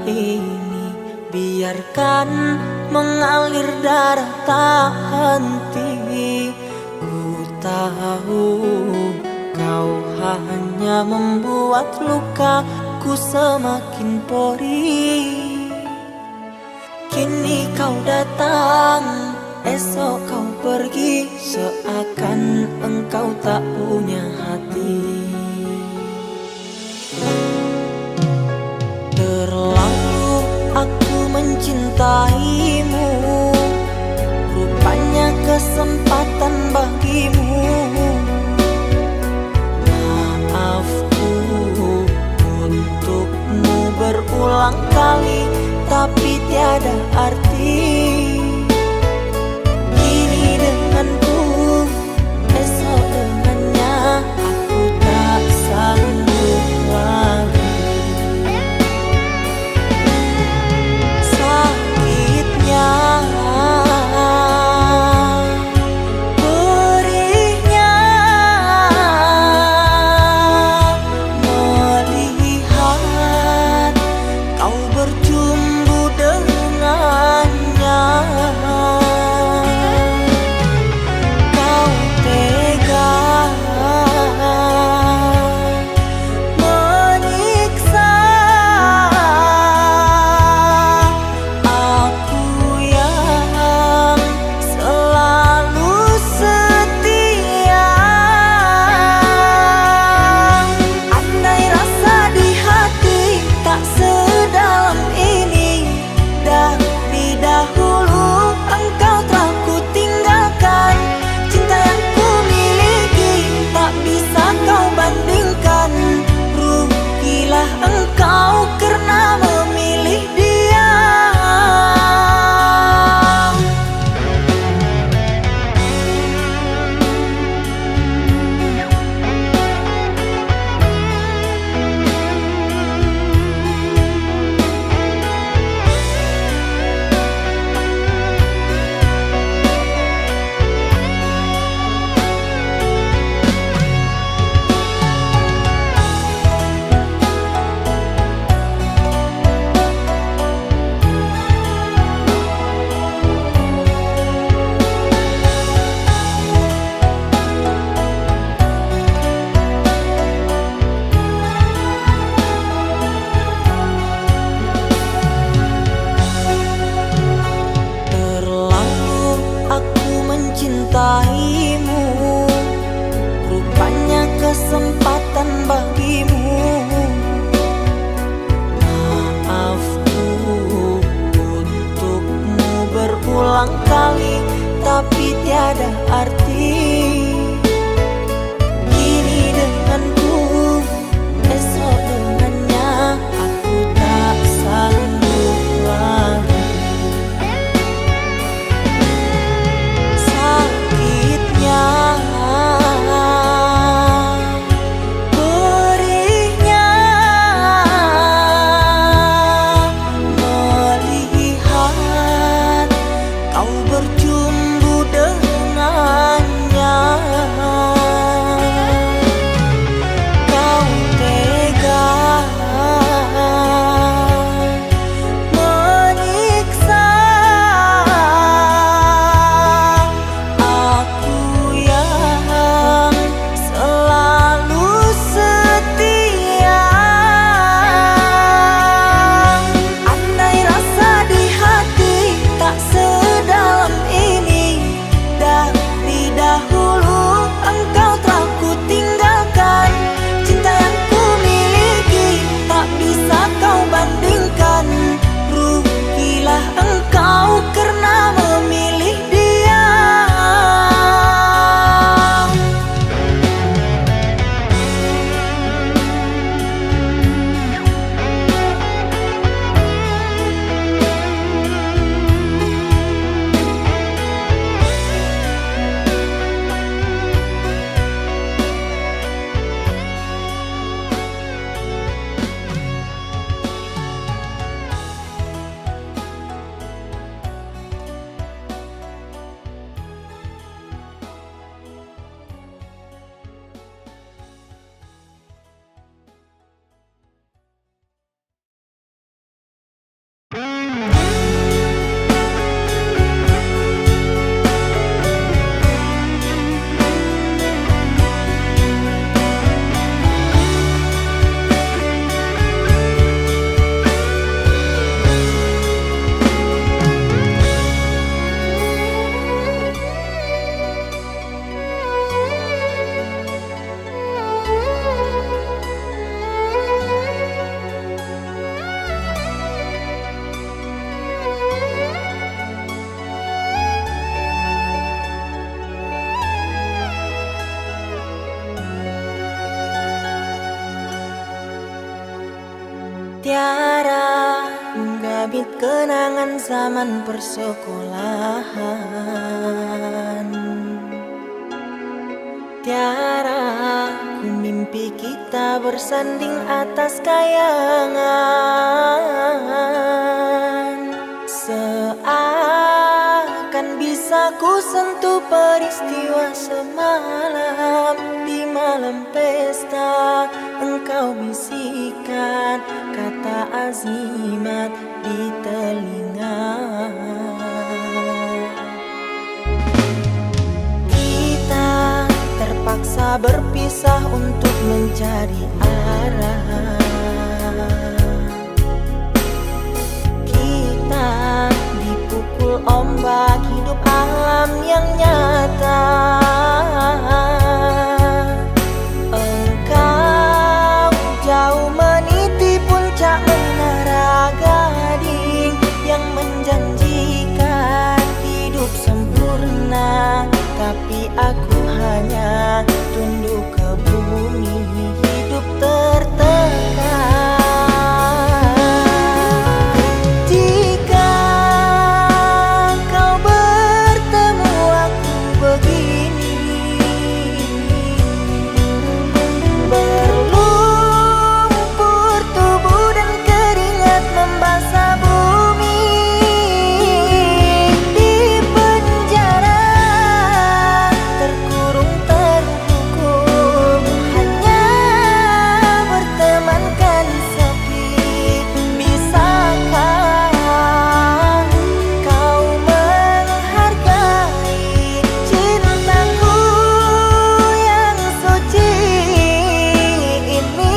ini biarkan mengalir darah tak henti. Ku tahu kau hanya membuat lukaku semakin perih. Kini kau datang, esok kau pergi, seakan engkau tak punya hati. Terlalu aku mencintaimu, rupanya kesempatan bagimu. Maafku untukmu berulang kali, tapi tiada arti. Kini denganku, esok dengannya, aku tak sanggup lagi. Sakitnya, perihnya, melihat kau bercumbu dengannya. Kau tega menyiksa aku yang selalu setia. Andai rasa di hati tak sedalam ini, dari dahulu engkau telah ku tinggalkan. Cinta yang ku miliki tak bisa kau bandingkan. Rugilah engkau karena memilih dia. Terlalu aku mencintaimu, rupanya kesempatan bagimu. Maafku untukmu berulang kali, tapi tiada arti. Kini denganku, esok dengannya, aku tak sanggup lagi. Sakitnya, perihnya, melihat kau bercumbu dengannya. Tiara menggabit kenangan zaman persekolahan. Tiara ku mimpi kita bersanding atas kayangan. Seakan bisa ku sentuh peristiwa semalam. Di malam pesta engkau bisikan kata azimat di telinga. Kita terpaksa berpisah untuk mencari arah. Kita dipukul ombak hidup alam yang nyata. Engkau jauh meniti puncak menara gading yang menjanjikan hidup sempurna, tapi aku hanya tunduk ke bumi, hidup tertekan. Jika kau bertemu aku begini, berlumpur tubuh dan keringat membasah bumi. Di penjara terkurung terhukum, hanya berteman kali sepi. Bisakah kau menghargai cintaku yang suci ini?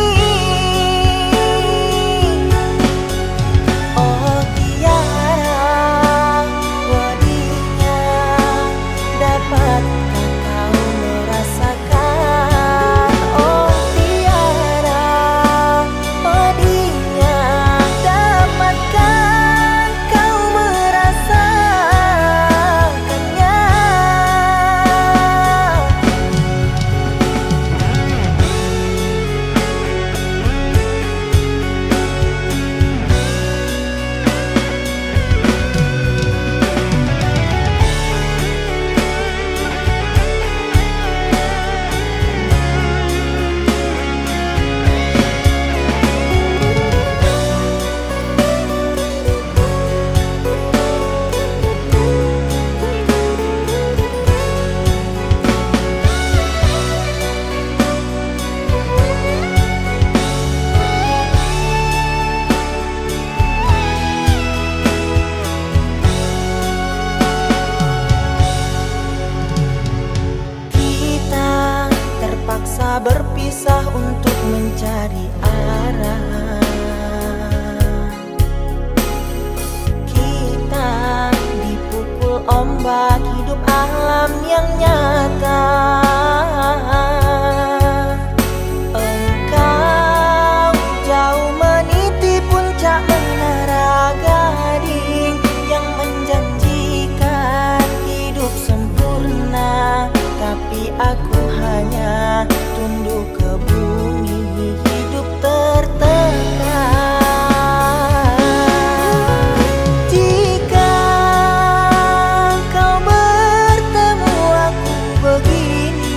Oh Tiara, wadinya, dapatkah kau merasakan? Oh Tiara, wadinya, dapatkah kau merasakannya? Kita terpaksa berpisah untuk mencari arah. Kita dipukul ombak hidup alam yang nyata. Engkau jauh meniti puncak menara gading yang menjanjikan hidup sempurna, tapi aku hanya tunduk ke bumi, hidup tertekan. Jika kau bertemu aku begini,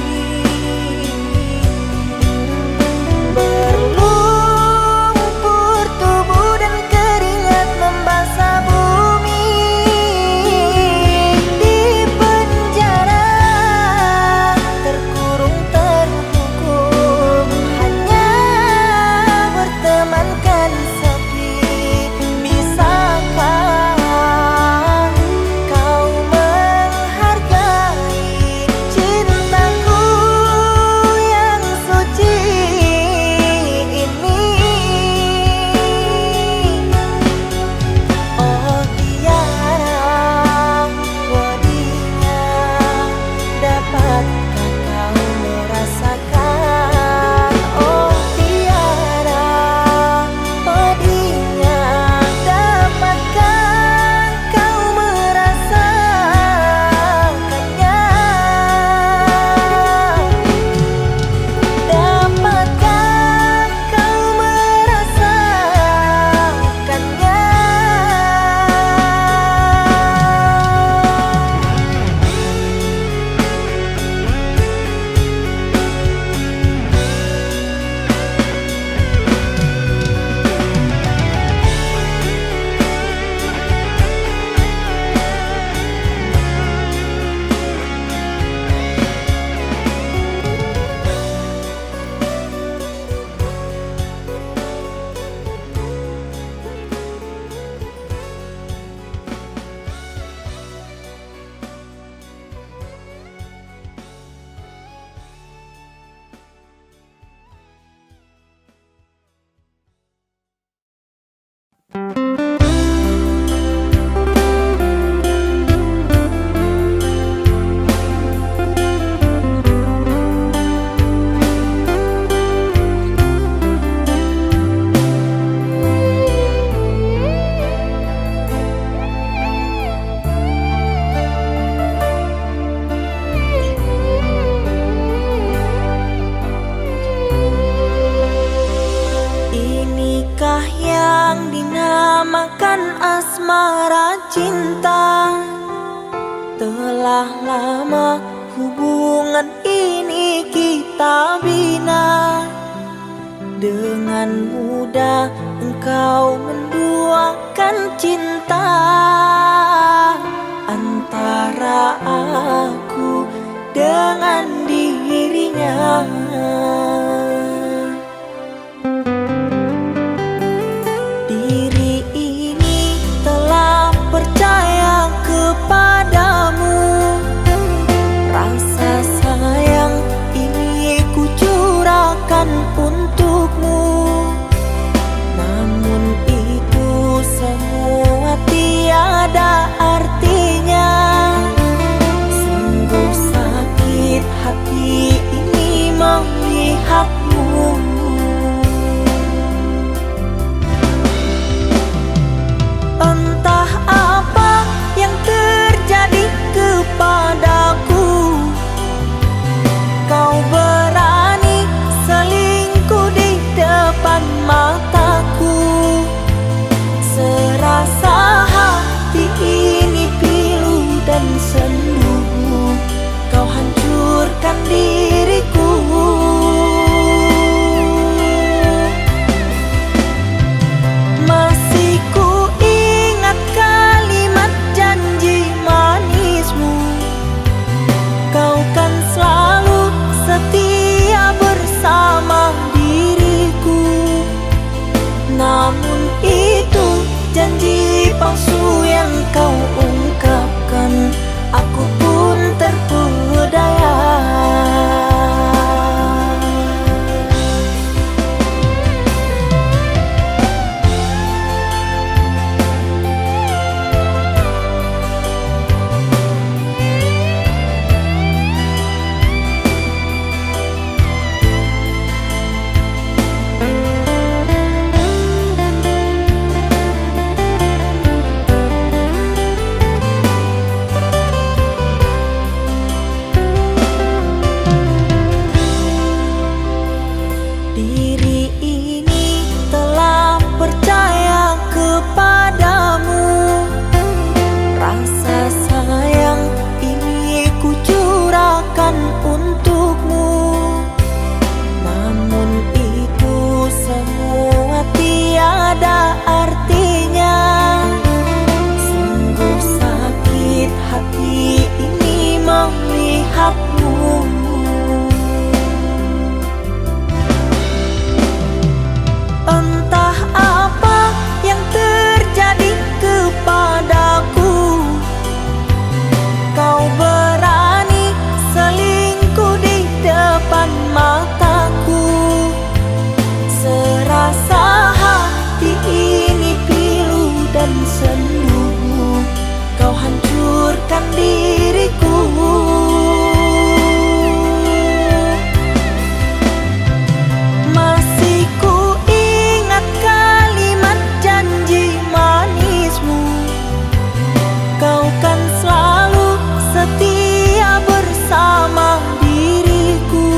asmara cinta. Telah lama hubungan ini kita bina. Dengan mudah engkau menduakan cinta antara aku dengan dirinya. Diri ini telah percaya kepadamu. Rasa sayang ini ku curahkan untukmu. Namun itu semua tiada artinya. Sungguh sakit hati ini melihatmu. Entah apa yang terjadi kepadaku. Kau berani selingkuh di depan mataku. Serasa hati ini pilu dan sendu. Kau hancurkan diriku. Masih ku ingat kalimat janji manismu. Kau kan selalu setia bersama diriku. Namun itu janji palsu yang kau ungkapkan. Aku pun terpedaya. Diri ini telah percaya kepadamu. Rasa sayang ini ku curahkan untukmu. Namun itu semua tiada artinya. Sungguh sakit hati ini melihatmu. Entah apa yang terjadi kepadaku. Kau berani selingkuh di depan mataku. Serasa hati ini pilu dan sendu. Kau hancurkan diriku. Masih ku ingat kalimat janji manismu. Kau kan selalu setia bersama diriku.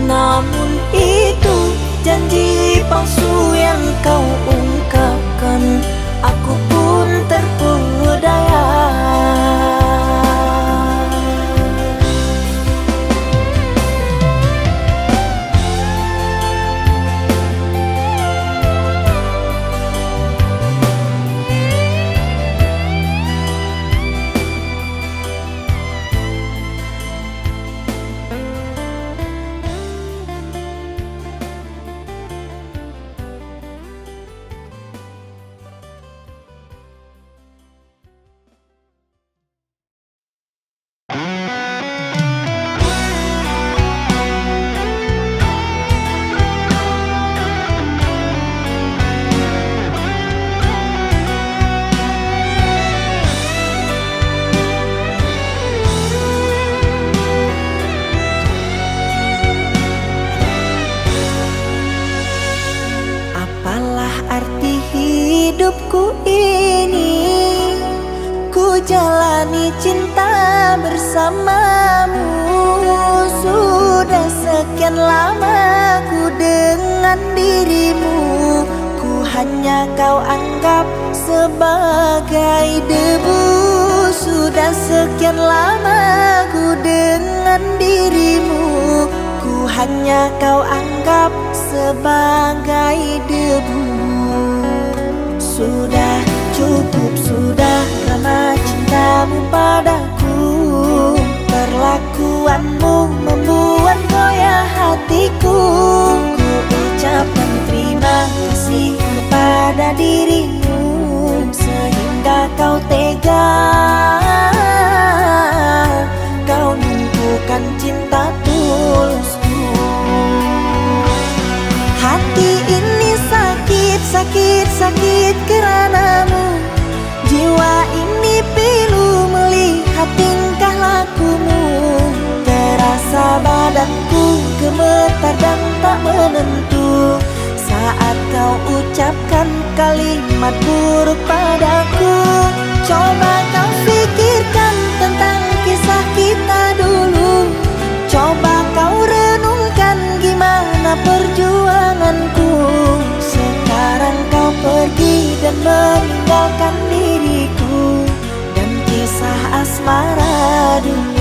Namun itu janji palsu yang kau ungkapkan. Aku pun terpedaya. hidupku ini ku jalani cinta bersamamu. Sudah sekian lama ku dengan dirimu, ku hanya kau anggap sebagai debu. Sudah sekian lama ku dengan dirimu, ku hanya kau anggap sebagai debu. Sudah cukup, sudah lama cintamu padaku. Perlakuanmu membuat goyah hatiku. Ku ucapkan terima kasih kepada dirimu, sehingga kau tega, kau numpukan cinta tulusku. Hati ini sakit, sakit, sakit karenamu. Jiwa ini pilu melihat tingkah lakumu. Terasa badanku gemetar dan tak menentu saat kau ucapkan kalimat buruk padaku. Coba kau pikirkan tentang kisah kita dulu. Coba kau renungkan gimana perjuanganku. Sekarang kau pergi dan meninggalkan diriku dan kisah asmara dulu.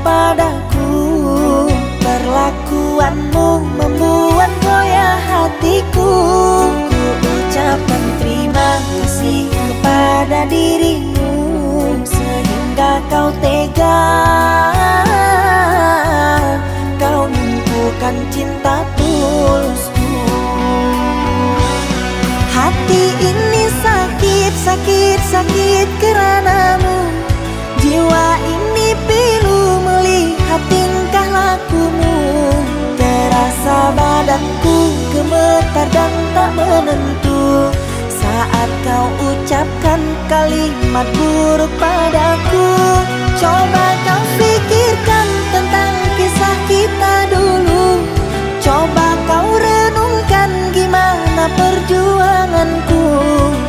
Padaku, perlakuanmu membuat goyah hatiku. Ku ucapkan terima kasih kepada dirimu, sehingga kau tega, kau numpukan cinta tulusku. Hati ini sakit, sakit, sakit karenamu. Jiwa ini pilu melihat tingkah lakumu. Terasa badanku gemetar dan tak menentu saat kau ucapkan kalimat buruk padaku. Coba kau pikirkan tentang kisah kita dulu. Coba kau renungkan gimana perjuanganku.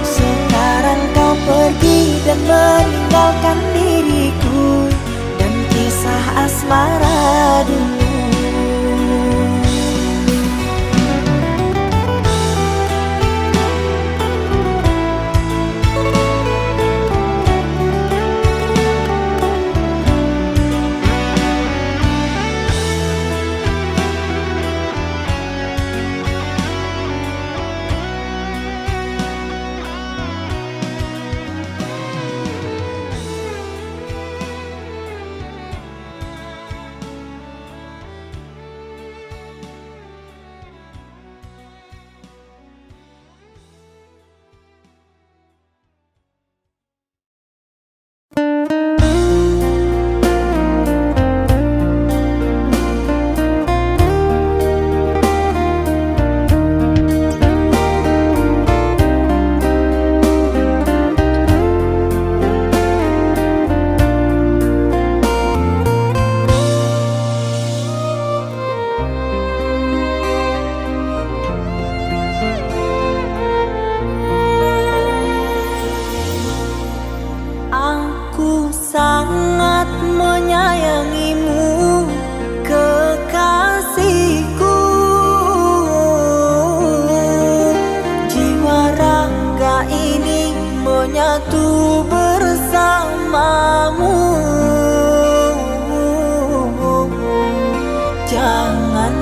Sekarang kau pergi dan meninggalkan diriku dan kisah asmara dulu. Sangat menyayangimu, kekasihku. Jiwa raga ini menyatu bersamamu. Jangan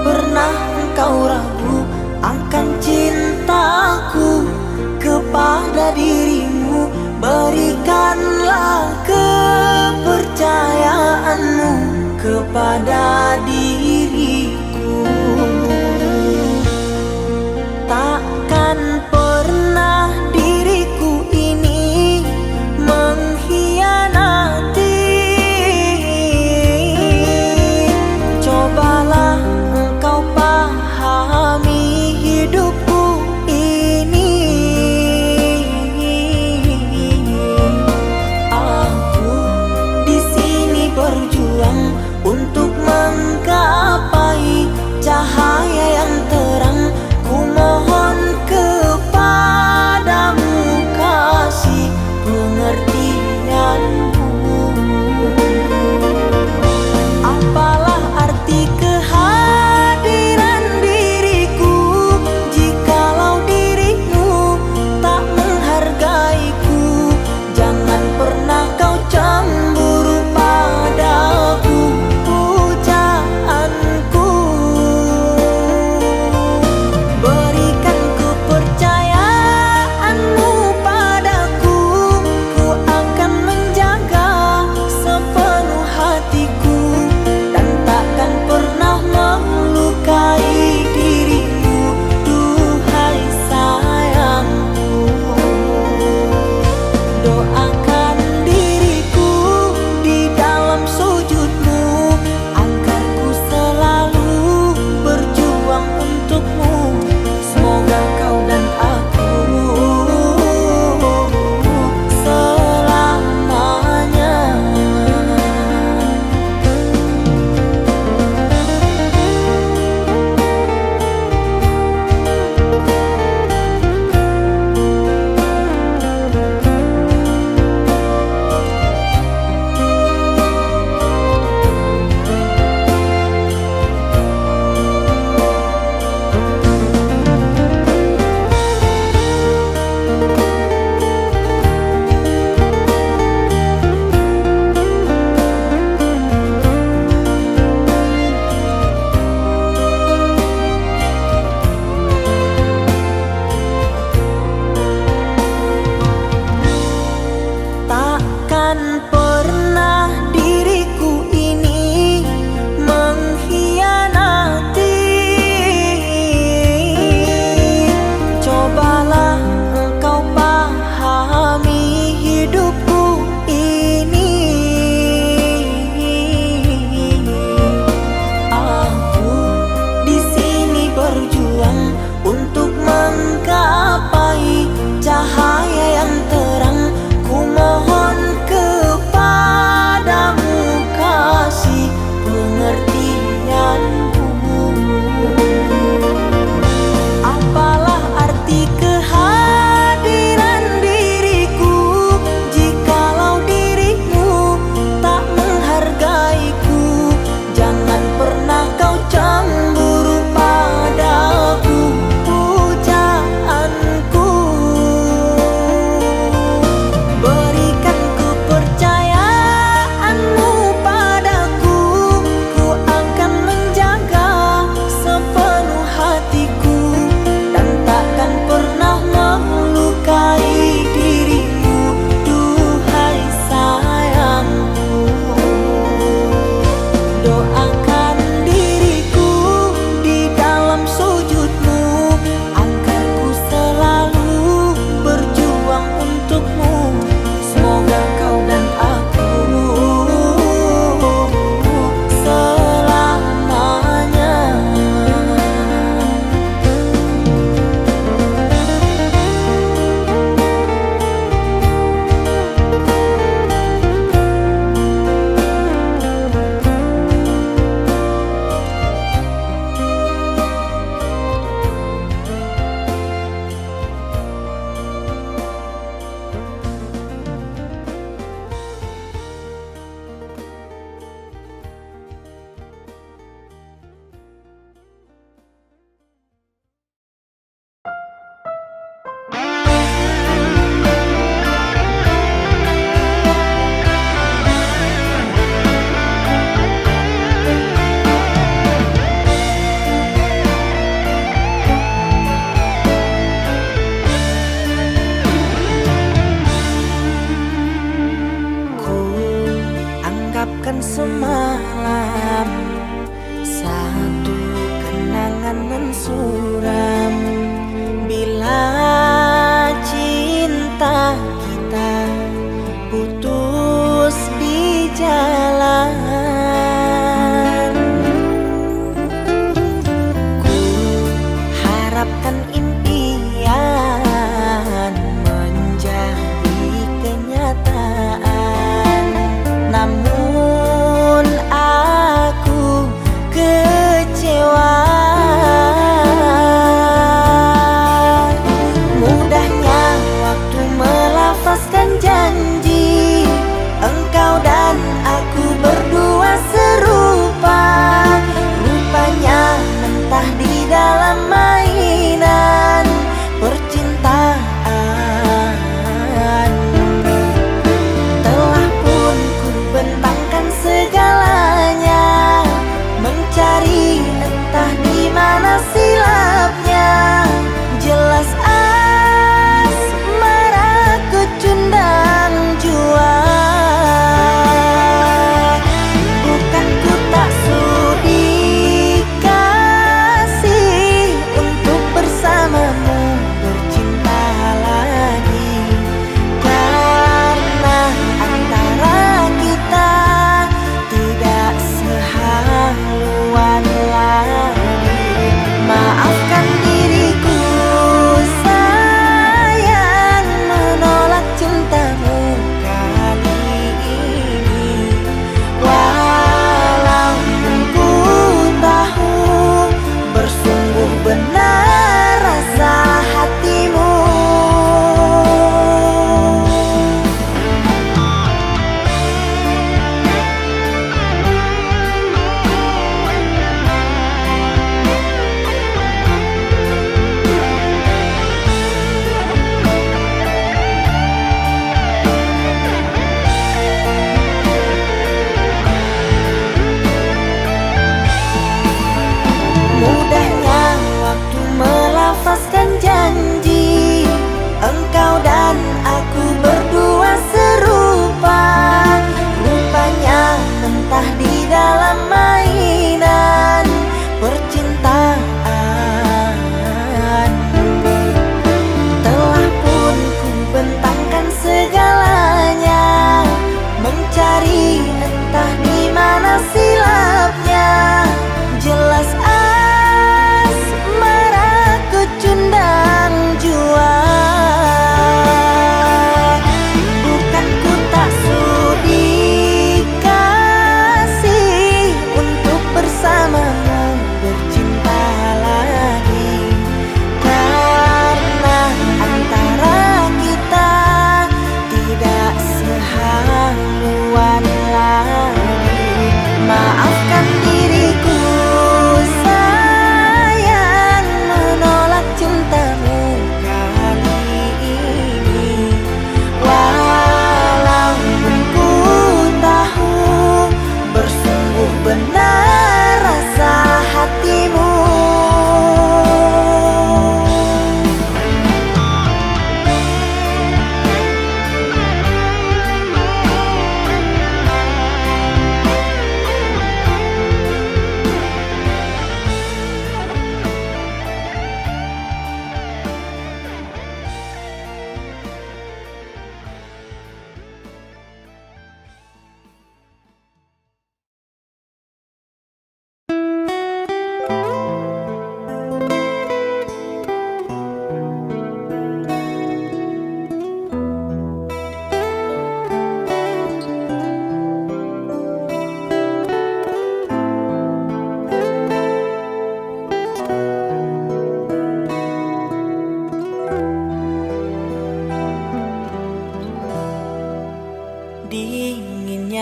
pernah engkau ragu akan cintaku kepada dirimu. Berikanlah kepercayaanmu kepada diriku. Takkan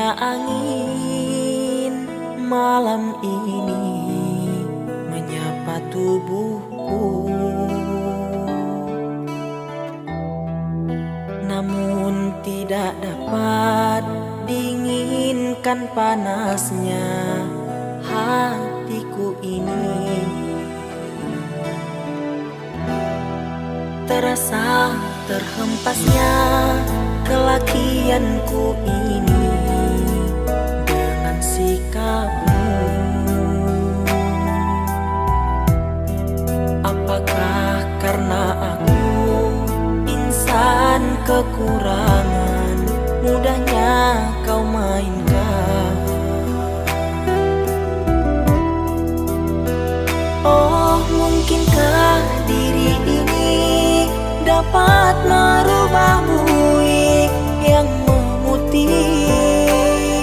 Hembusnya angin malam ini menyapa tubuhku, namun tidak dapat dinginkan panasnya hatiku ini. Terasa terhempasnya kelakianku ini dengan sikapmu. Apakah karena aku insan kekurangan, mudahnya kau mainkan? Oh, mungkinkah diri ini dapat merubah buih yang memutih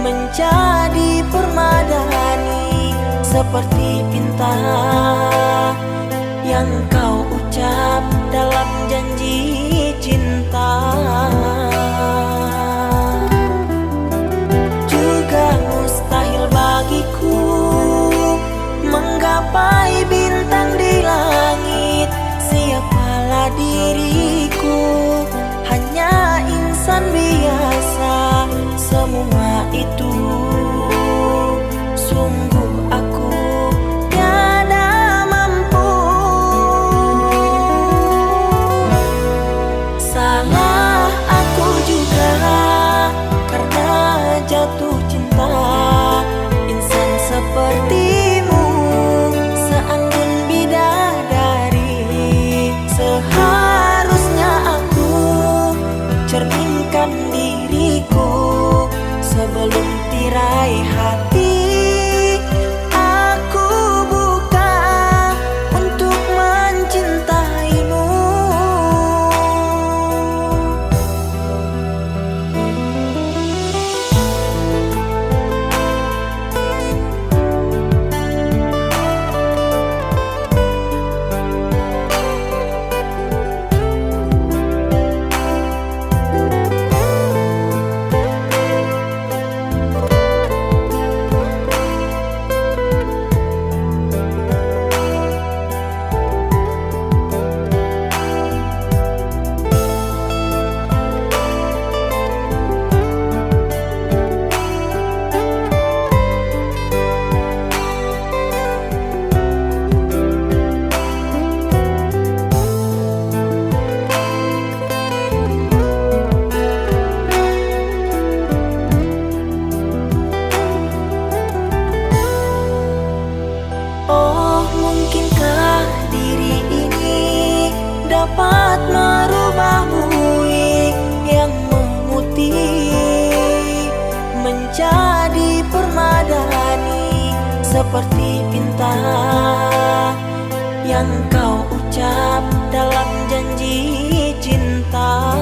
menjadi permadani, seperti pinta yang kau ucap dalam janji cinta. Juga mustahil bagiku menggapai bintang di langit. Siapalah diriku, hanya insan biasa. Semua itu sungguh aku tiada mampu. Salah aku juga karena jatuh cinta. Insan sepertimu seanggun bidadari. Seharusnya aku cerminkan diriku sebelum tirai hati aku buka untuk mencintaimu. Mungkinkah diri ini dapat merubah buih yang memutih menjadi permadani, seperti pinta yang kau ucap dalam janji cinta.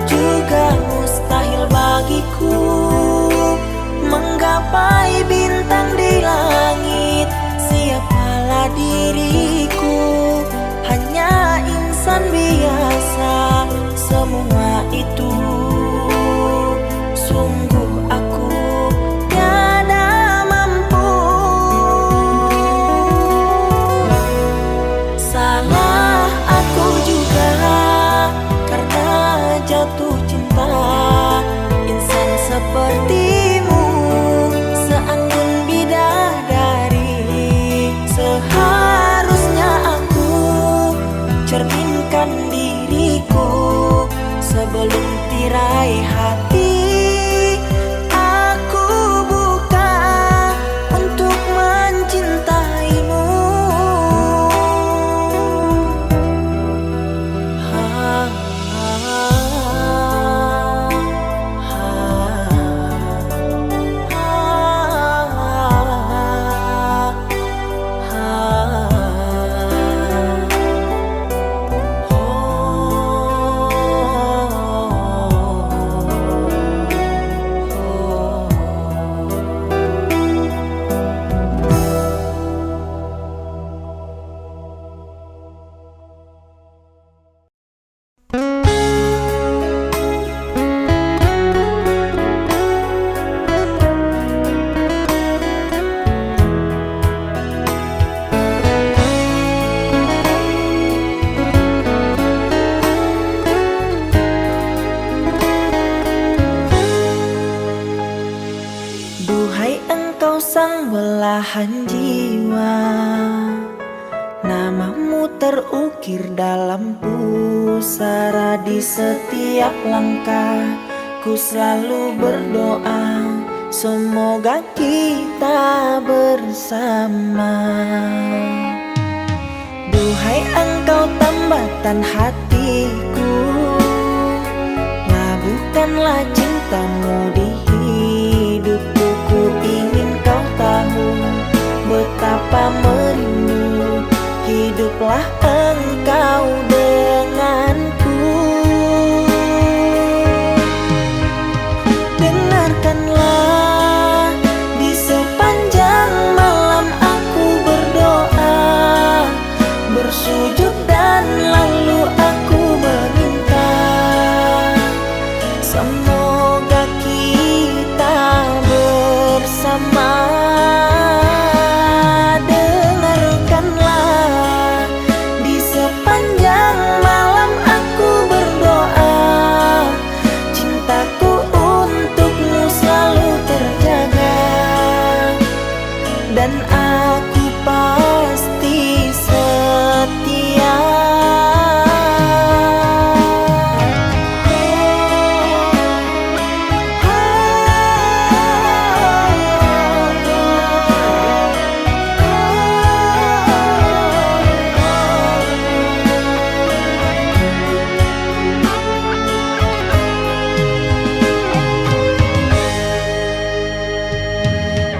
Juga mustahil bagiku menggapai bintang di langit. Siapalah diriku, hanya insan biasa. Semua itu sungguh aku tiada mampu. Salah aku juga karena jatuh cinta. Insan sepertimu seanggun bidadari. Seharusnya aku cerminkan diriku sebelum tirai hati aku buka untuk mencintaimu. Namamu terukir dalam pusara di setiap langkah. Ku selalu berdoa, semoga kita bersama. Duhai engkau tambatan hatiku, labuhkanlah cintamu di hidupku. Ku ingin kau tahu betapa merindu, hiduplah engkau denganku. Dengarkanlah, di sepanjang malam aku berdoa, bersujud dan lalu aku meminta, semoga kita bersama. Dengarkanlah, di sepanjang malam aku berdoa, cintaku untukmu selalu terjaga, dan aku pasti setia.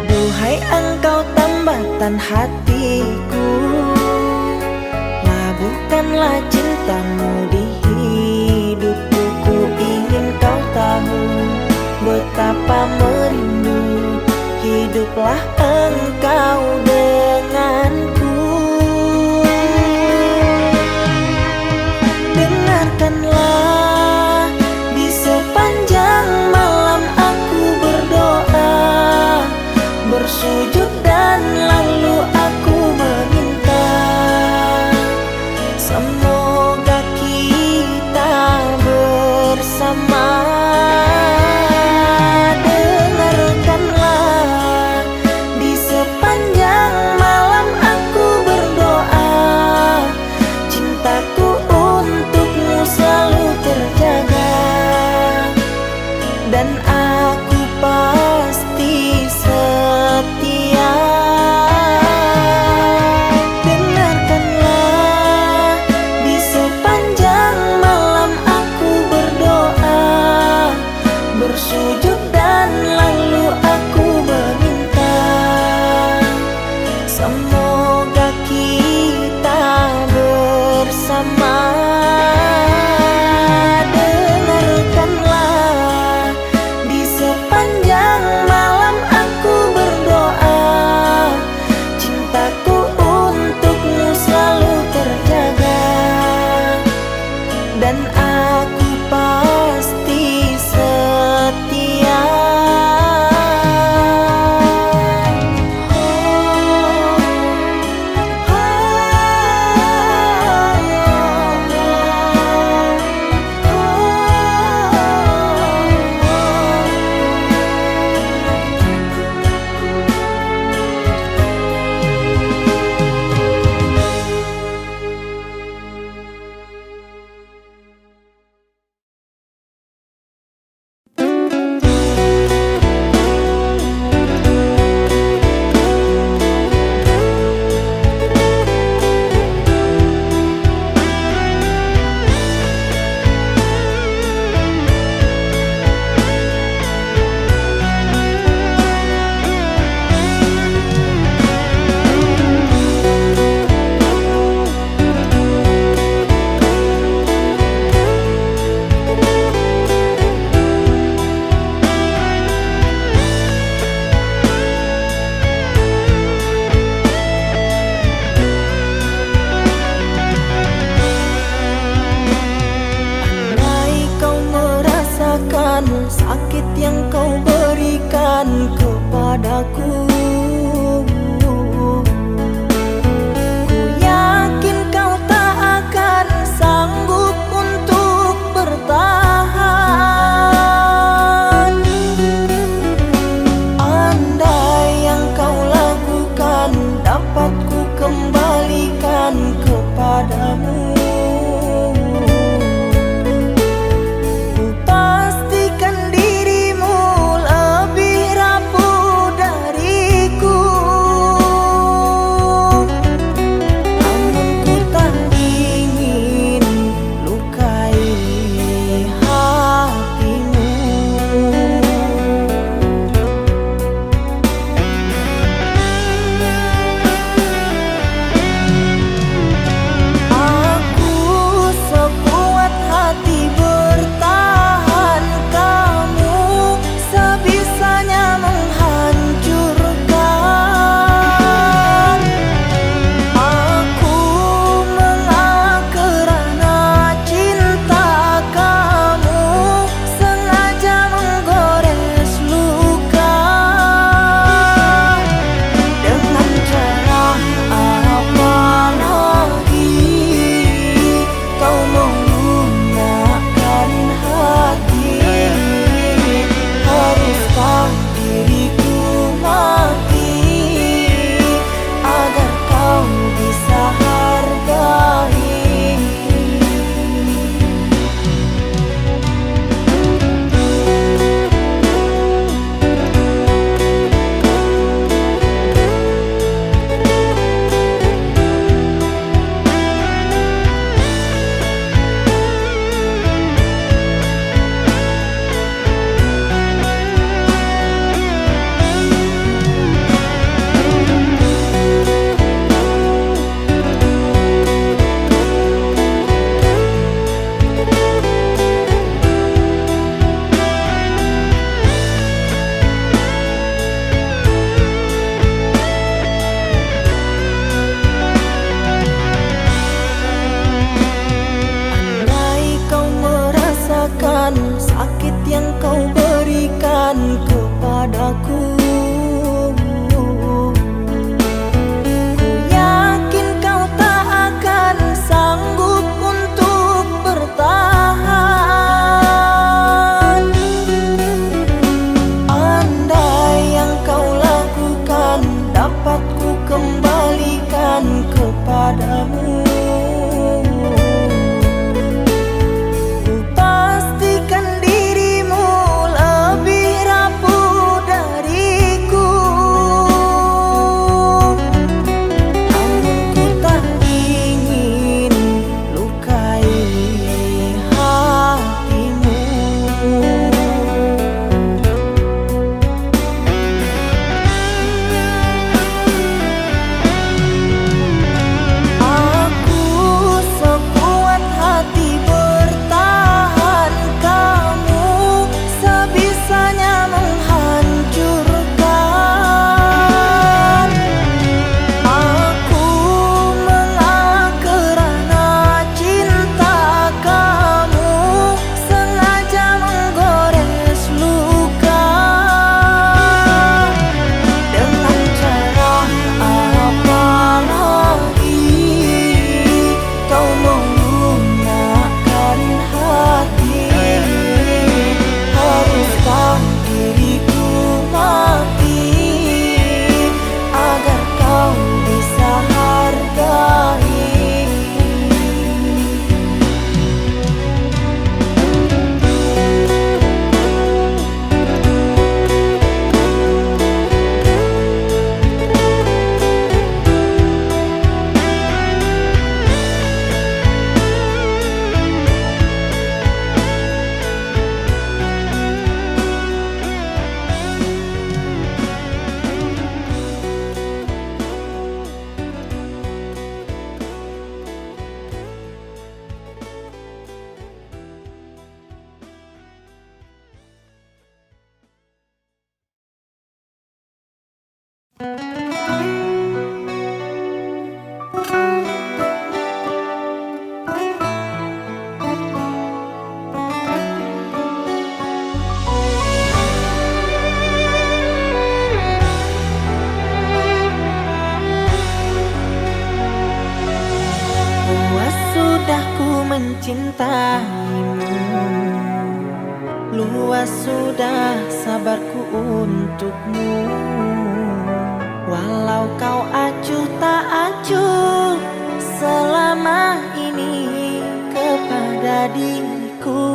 Duhai engkau tambatan hatiku, labuhkanlah cintamu di hidupku. Ku ingin kau tahu betapa merindu, hiduplah engkau denganku. Dengarkanlah, di sepanjang malam aku berdoa, bersujud dan lalu aku meminta, semoga kita bersama. Dengarkanlah, di sepanjang malam aku berdoa, cintaku untukmu selalu terjaga, dan aku pasti setia. Dengarkanlah, di sepanjang malam aku berdoa, bersujud dan lalu aku meminta, semoga kita bersama. Dengarkanlah, di sepanjang malam aku berdoa, cintaku untukmu selalu terjaga, dan aku pasti setia. Sakit yang kau berikan kepadaku, ku yakin kau tak akan sanggup untuk bertahan. Andai yang kau lakukan dapat ku kembalikan ke kepadamu. Ku pastikan dirimu lebih rapuh dariku, namun ku tak ingin lukai hatimu. Aku sekuat hati bertahan, kamu sebisanya menghancurkan. Aku mengalah kerana cinta, kamu sengaja menggores luka. Dengan cara apa lagi kau menggunakan hati? Haruskah diriku mati agar kau bisa hargai? Andai kau merasakan sakit yang kau berikan kepadaku, ku yakin kau tak akan sanggup untuk bertahan. Andai yang kau lakukan dapat ku kembalikan kepadamu, ku pastikan dirimu lebih rapuh dariku, namun ku tak ingin lukai hatimu. Aku sekuat hati bertahan, kamu sebisanya menghancurkan. Aku mengalah kerana cinta, kamu sengaja menggores luka. Dengan cara apa lagi kau menggunakan hati? Haruskah diriku mati agar kau bisa hargai? Puas sudah ku mencintaimu, luas sudah sabarku untukmu. Walau kau acuh tak acuh, selama ini kepada diriku.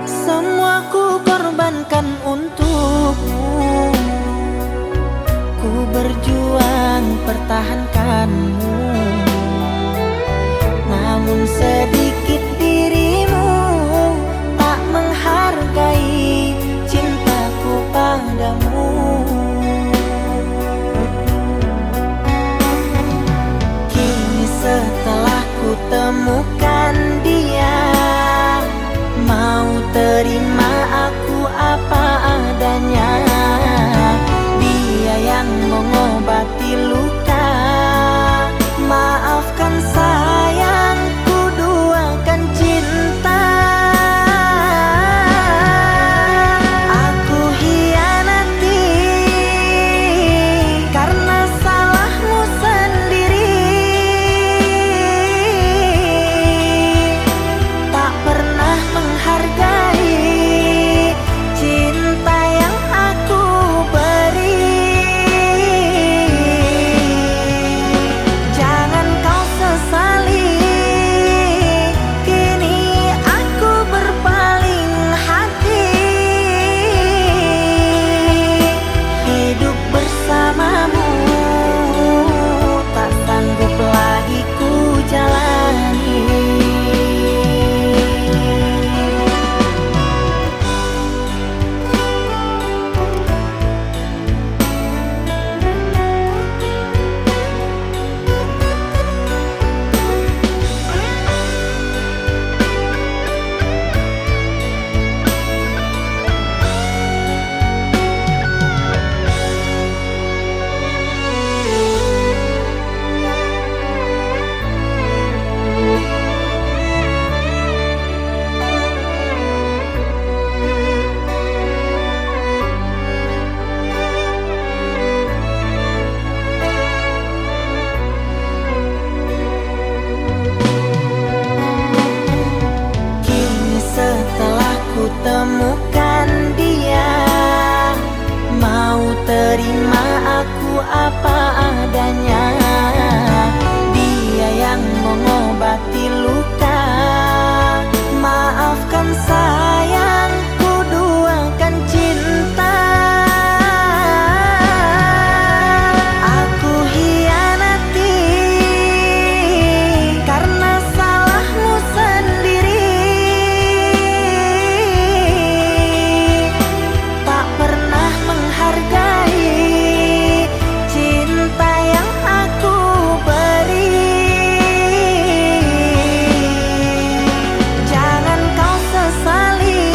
Semua ku korbankan untukmu, ku berjuang pertahankanmu. Namun sedikit dirimu tak menghargai cintaku padamu. Kini setelah ku temukan dia, mau terima aku apa adanya. Dia yang mengobati luka, maafkan sayang, ku duakan cinta. Aku hianati karena salahmu sendiri. Tak pernah menghargai cinta yang aku beri. Jangan kau sesali, kini aku berpaling hati. Hidup bersamamu tak sanggup lagi ku jalani. Kini setelah ku temukan dia, mau terima aku apa adanya. Dia yang mengobati luka, maafkan sayang, ku duakan cinta. Aku hianati karena salahmu sendiri. Tak pernah menghargai cinta yang aku beri. Jangan kau sesali,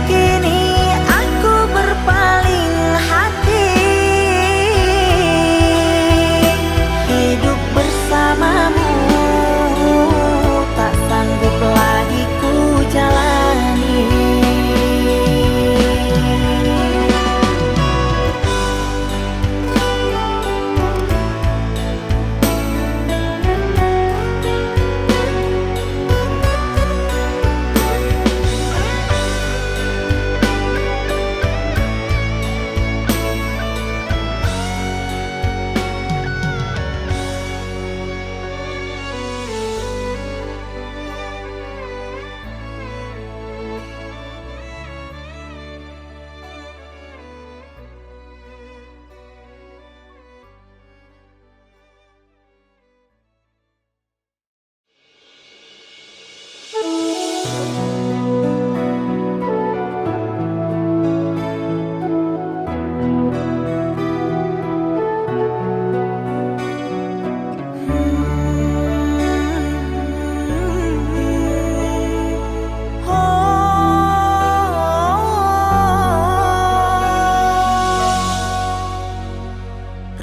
kini aku berpaling hati. Hidup bersamamu tak sanggup lagi ku jalani.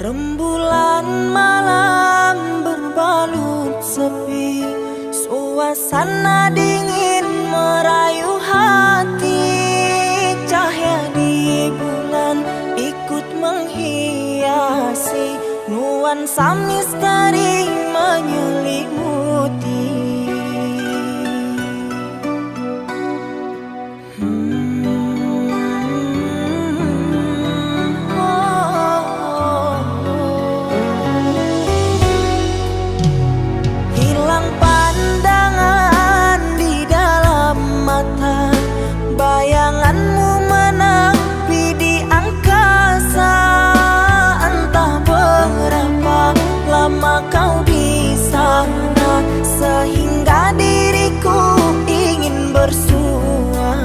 Rembulan malam berbalut sepi, suasana dingin merayu hati. Cahaya di bulan ikut menghiasi, nuansa misteri menyelimuti. sana, sehingga diriku ingin bersua.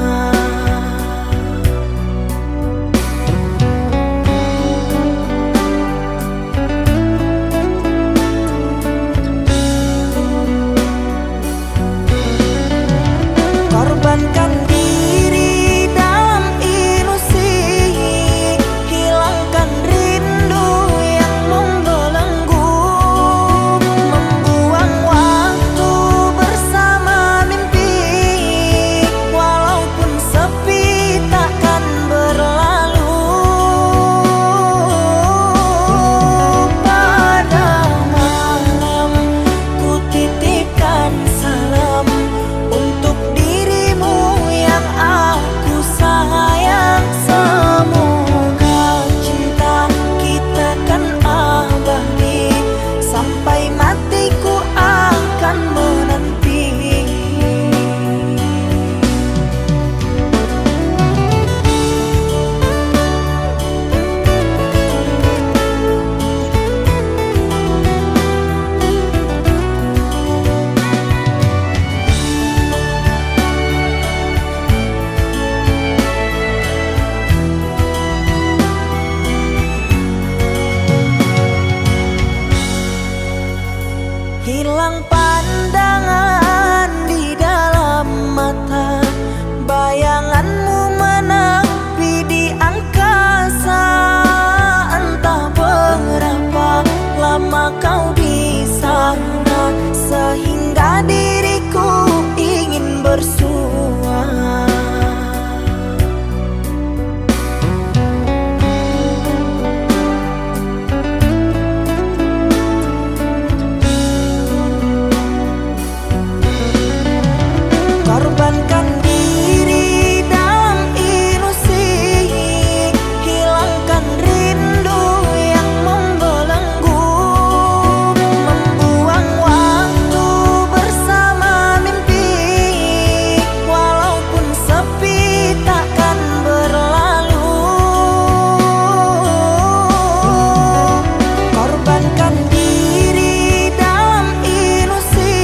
Korbankan diri dalam ilusi, hilangkan rindu yang membelenggu, membuang waktu bersama mimpi, walaupun sepi takkan berlalu. Pada malam ku titipkan salam untuk dirimu yang aku sayang. Semoga cinta kita kan abadi, sampai matiku akan menanti. Hilang pandangan di dalam mata, bayanganmu menepi di angkasa. Entah berapa lama kau di sana, sehingga diriku ingin bersua. Korbankan diri dalam ilusi, hilangkan rindu yang membelenggu, membuang waktu bersama mimpi, walaupun sepi takkan berlalu. Korbankan diri dalam ilusi,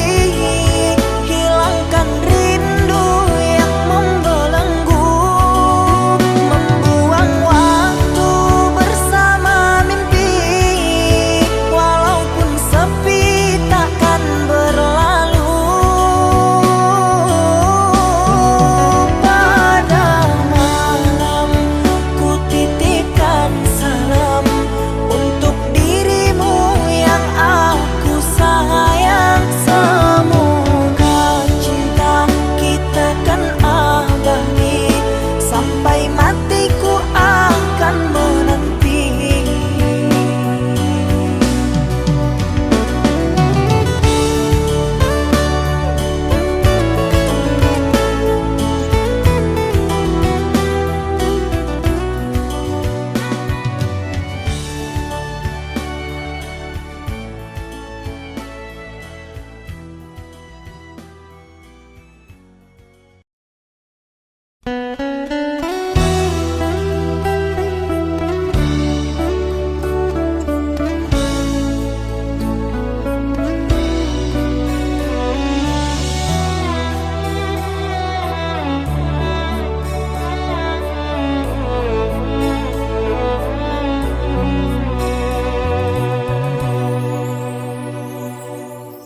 hilangkan rindu yang membelenggu, membuang waktu bersama mimpi, walaupun sepi takkan berlalu. Pada malam ku titipkan salam untuk dirimu yang aku sayang. Semoga cinta kita kan abadi, sampai matiku akan menanti.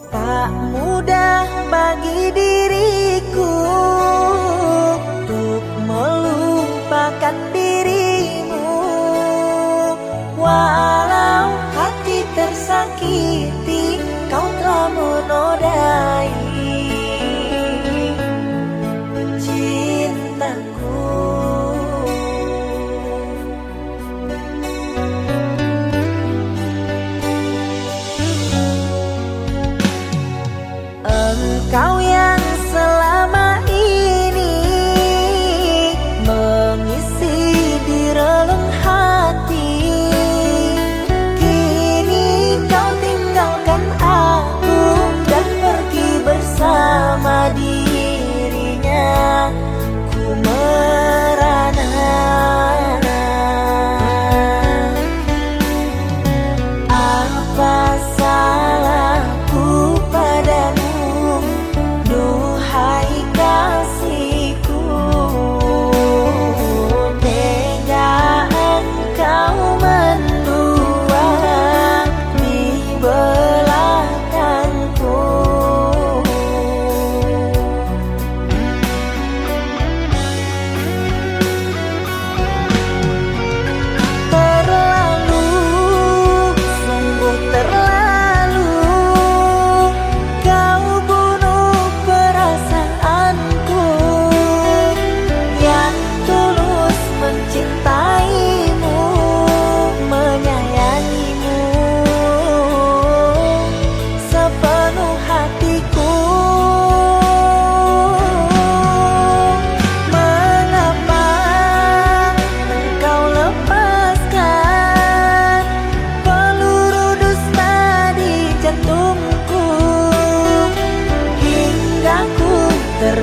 Tak mudah bagi diriku untuk melupakan dirimu, walau hati tersakiti kau telah menodai cintaku. Engkau yang selama ini mengisi di relung hati, kini kau tinggalkan aku dan pergi bersama dirinya. Ku merana, apa salahku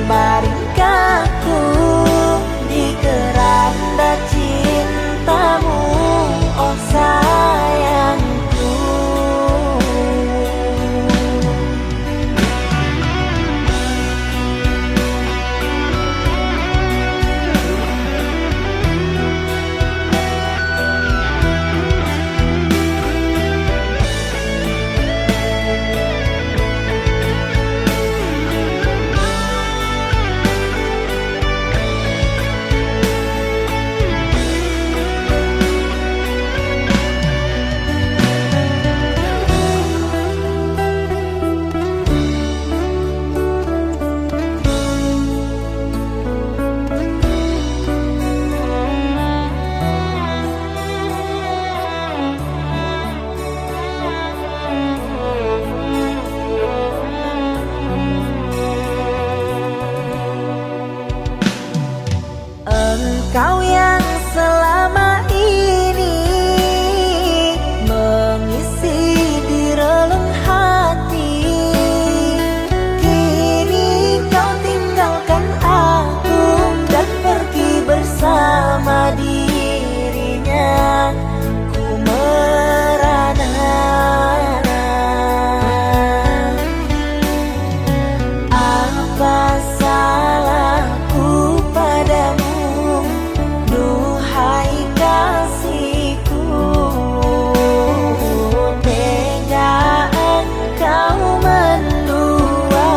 terbaring kaku di keranda cintamu, oh sayangku. Engkau yang selama ini mengisi di relung hati, kini kau tinggalkan aku dan pergi bersama dirinya. Ku merana, apa salahku padamu, duhai kasihku. Tega engkau mendua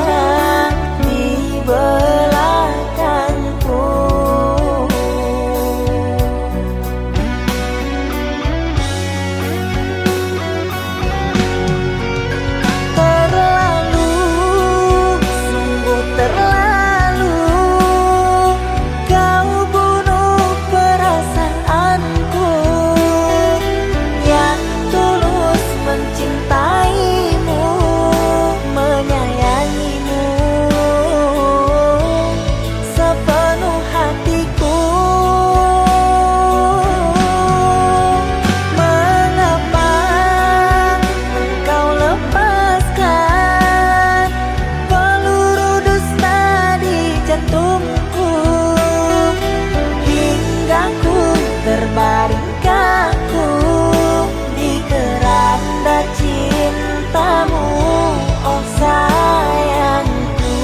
di belakangku. Terlalu, sungguh terlalu kau bunuh perasaanku yang tulus mencintaimu, menyayangimu sepenuh hatiku. Mengapa engkau lepaskan peluru dusta di jantungku, hingga ku terbaring kaku di keranda cintamu, oh sayangku.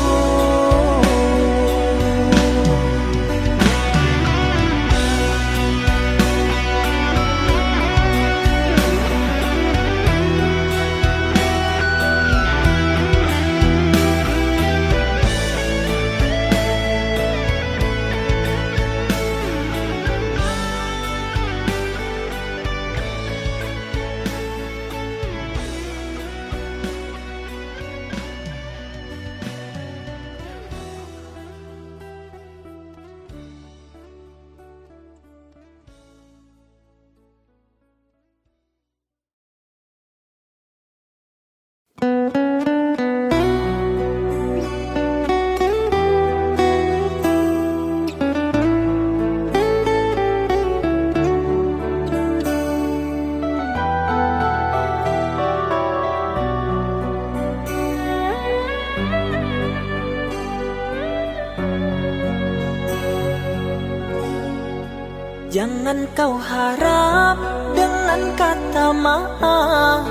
Jangan kau harap dengan kata maaf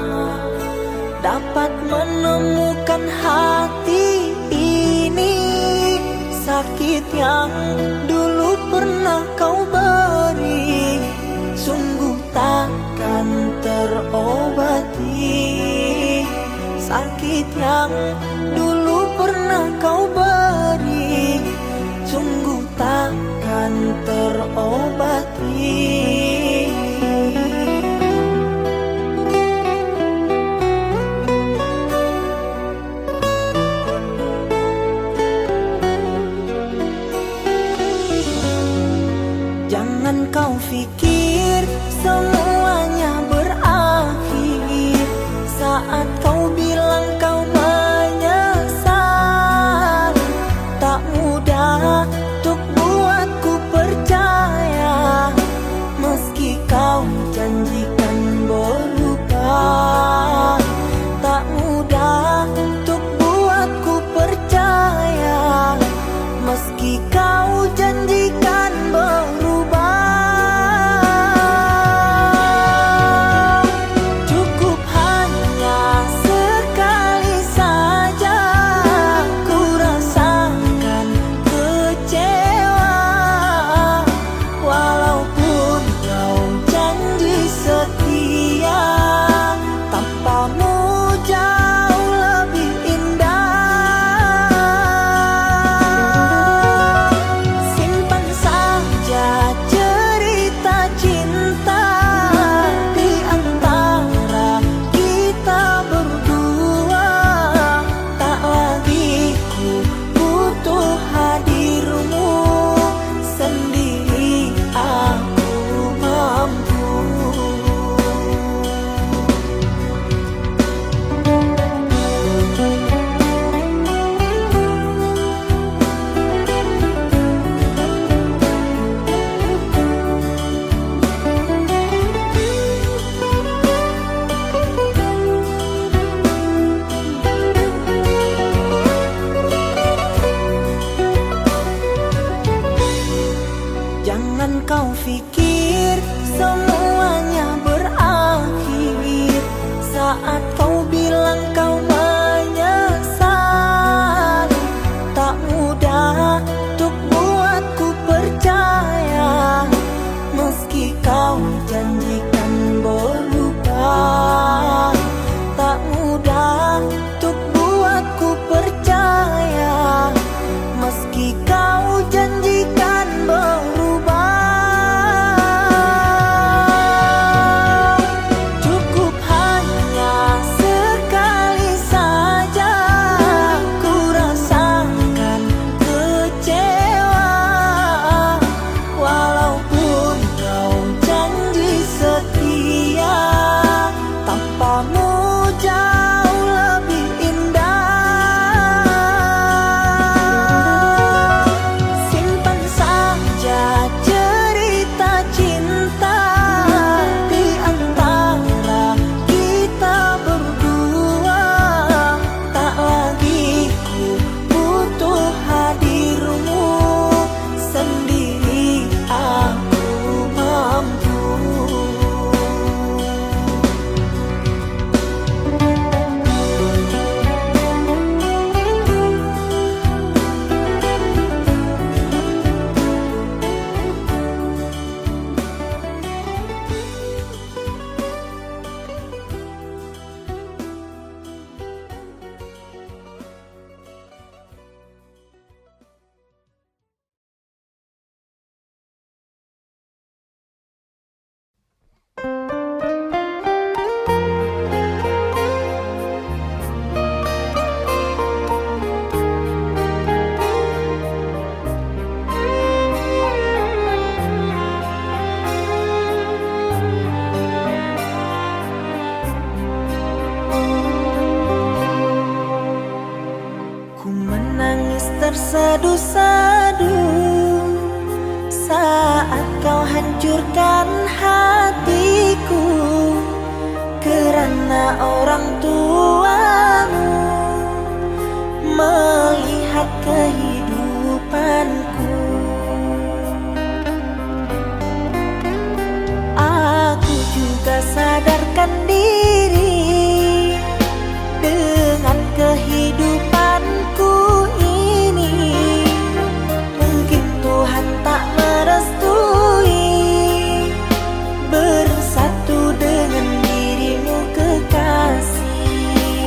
dapat menemukan hati ini. Sakit yang dulu pernah kau beri sungguh takkan terobati. Sakit yang dulu pernah kau beri sungguh takkan terobati. Jangan kau pikir semuanya berakhir saat kau bilang kau menyesal. Tak mudah untuk buatku percaya, meski tersadu-sadu saat kau hancurkan hatiku karena orang tuamu melihat kehidupanku. Aku juga sadarkan diri dengan kehidupanku ini. Mungkin Tuhan tak merestui bersatu dengan dirimu kekasih.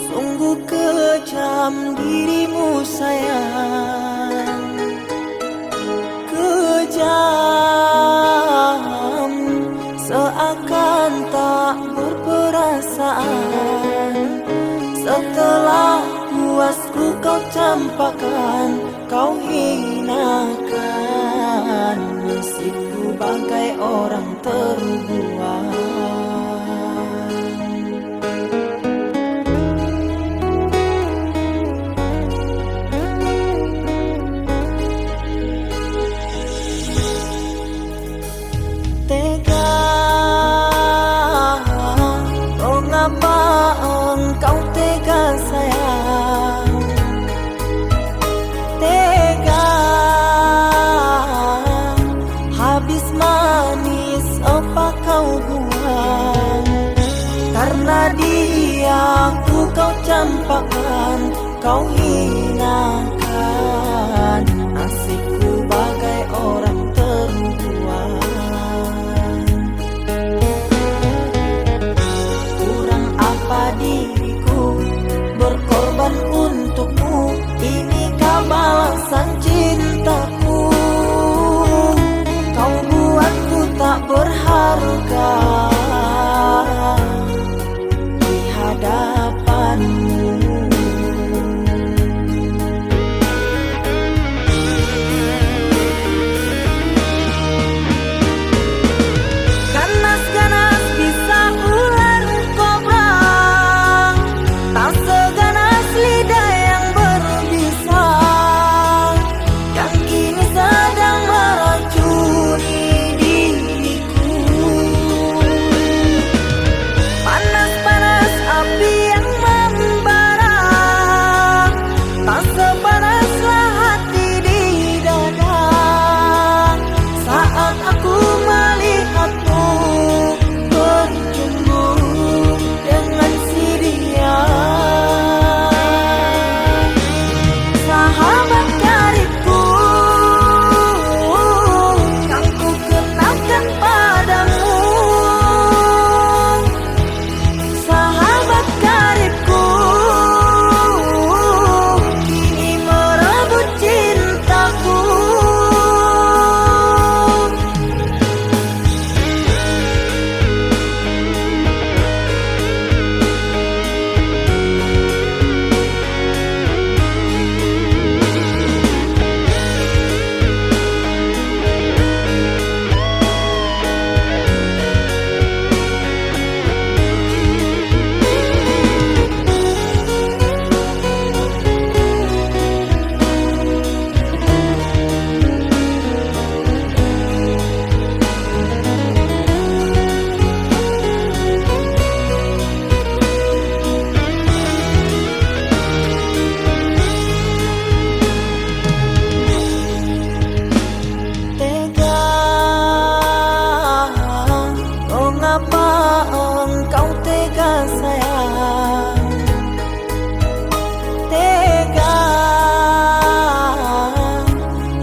sungguh kejam dirimu sayang. Kejam, seakan tak berperasaan. Setelah puasku kau campakkan, kau hinakan nasibku bagai orang terbuang. Tega, oh ngapa engkau tega sayang? Tega, habis manis apa kau buang? Karena dia ku kau campakkan, kau hinakan nasibku bagai orang terbuang. Kurang apa diriku berkorban untukmu, inikah balasan cintaku? Kau buatku tak berharga di hadapanmu. Ganas-ganas bisa ular kobra, tak seganas lidah yang berbisa, yang kini sedang meracuni diriku. Panas-panas api yang membara, tak sepanaslah hati di dada. Saat aku melihatmu berjumpa dengan si dia, sahabat karibku yang ku kenalkan padamu. Sahabat karibku kini merebut cintaku. Tega, oh ngapa engkau tega sayang? Tega,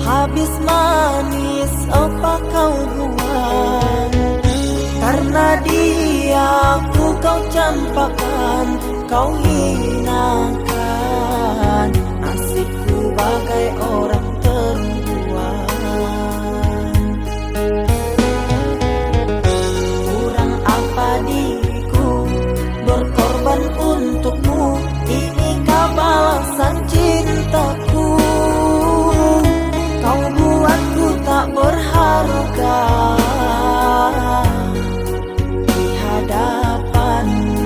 habis manis apa kau buang? Karena dia ku kau campakkan, kau hinakan nasibku bagai orang terbuang. Kurang apa diriku berkorban untukmu, inikah balasan cintaku? Kau buatku tak berharga di hadapanmu.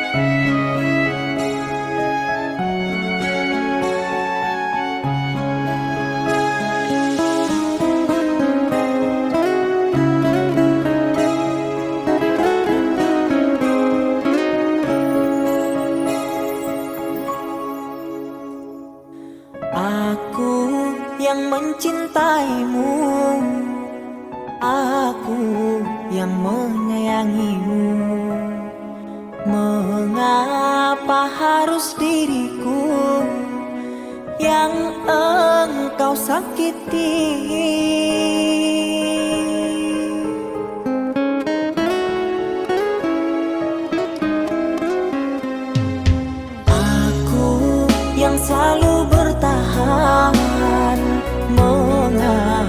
Aku yang mencintaimu, aku yang menyayangimu. Mengapa harus diriku yang engkau sakiti? Aku yang selalu bertahan mengalah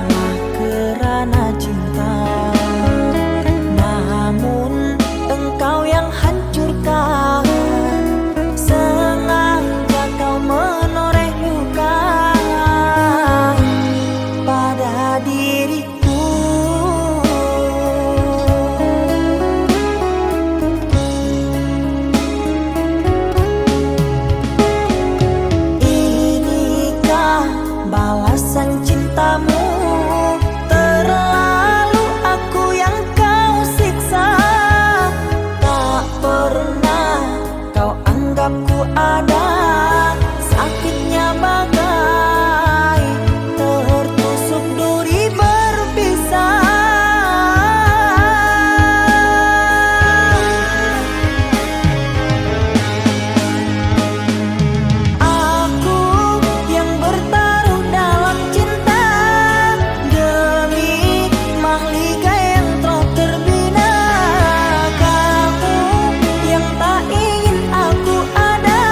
kerana cinta, namun engkau yang hancurkan. Sengaja kau menoreh luka pada diriku. Inikah balasan cintamu? Terlalu aku yang kau siksa. Tak pernah kau anggapku ada. Sakitnya bagai tertusuk duri berpisah. Aku yang bertaruh dalam cinta demi mahligai yang telah terbina. Kamu yang tak ingin aku ada,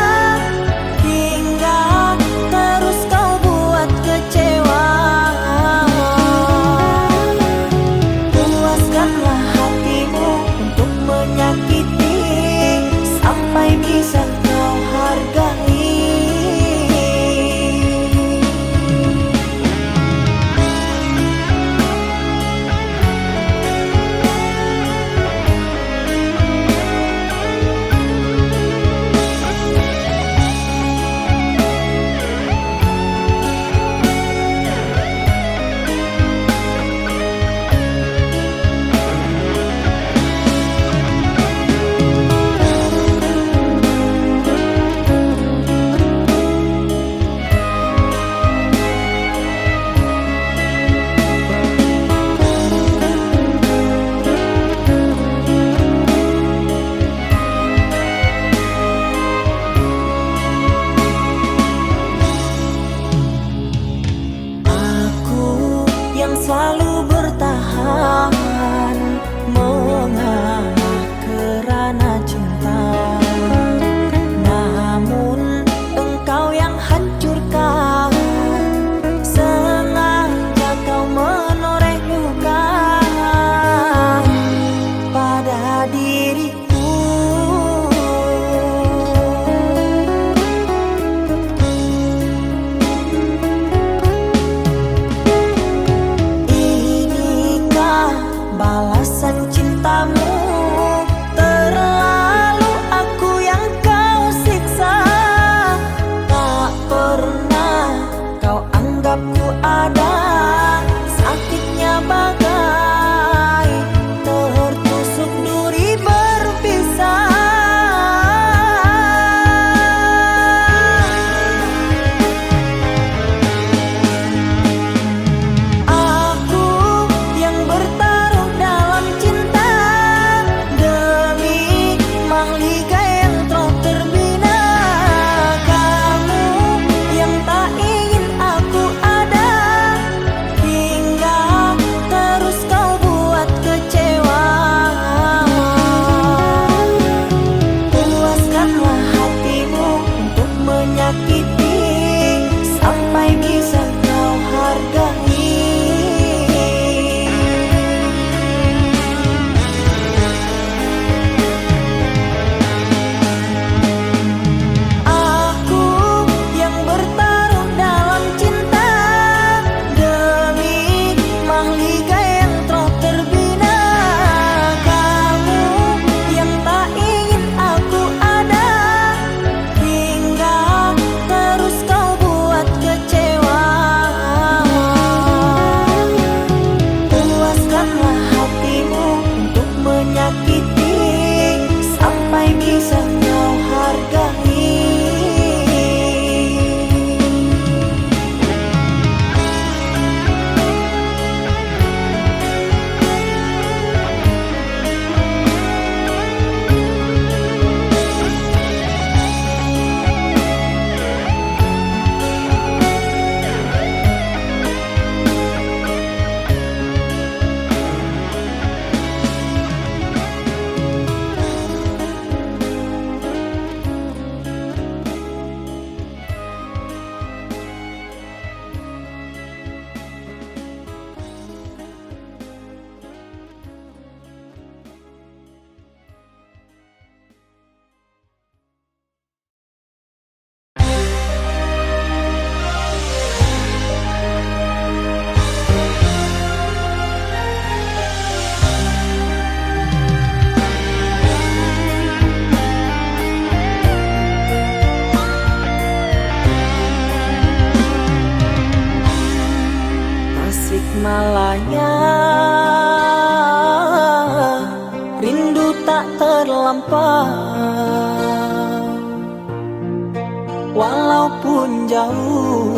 terlampau. Walaupun jauh,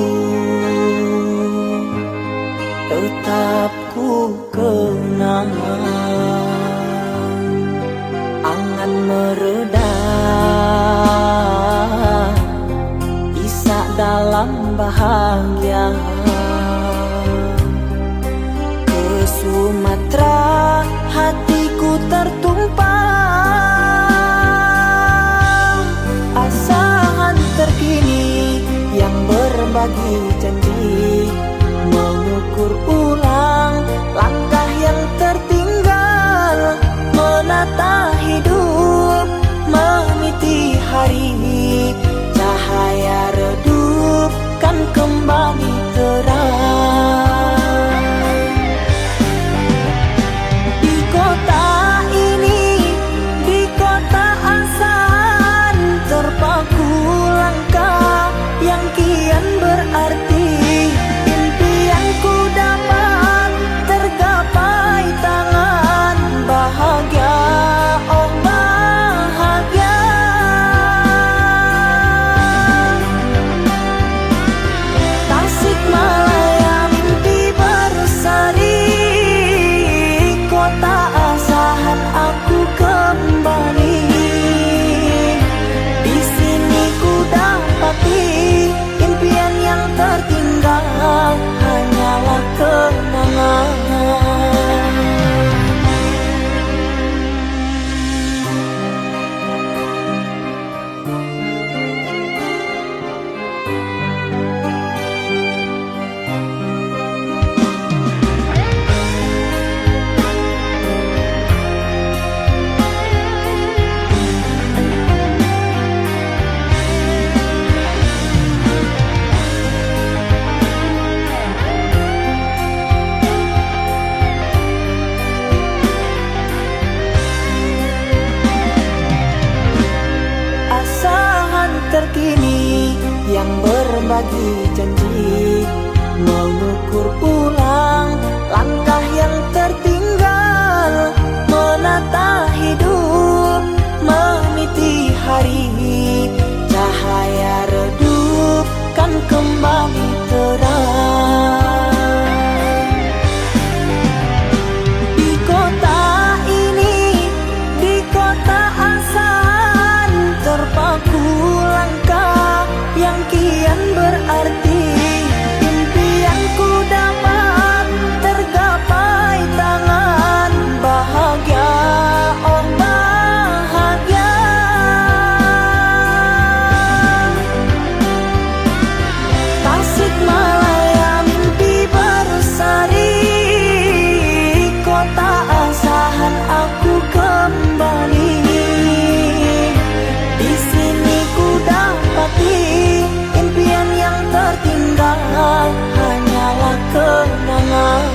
tetap ku kenang. Angan mereda, bisa dalam bahagia. Ke Sumatera hatiku tertumpah. Asahan terkini yang berbagi janji, mengukur ulang langkah yang tertinggal, menata hidup, meniti hari. Cahaya redup kan kembali terang. Di kota ini, di kota asahan, terpaku langkah yang kian berarti. Impianku dapat tergapai tangan bahagia, oh bahagia. Tasikmalaya mimpi bersari, kota asahan aku kembali. Di sini ku dapati impian yang tertinggal hanyalah kenangan. Asahan terkini yang berbagi janji, mengukur ulang langkah yang tertinggal, menata hidup, meniti hari. Cahaya redup kan kembali terang. Di kota ini, di kota asahan, terpaku langkah yang kian berarti. Impianku dapat tergapai tangan bahagia, oh bahagia. Tasikmalaya mimpi bersari, kota asahan aku kembali. Di sini ku dapati impian yang tertinggal hanyalah kenangan.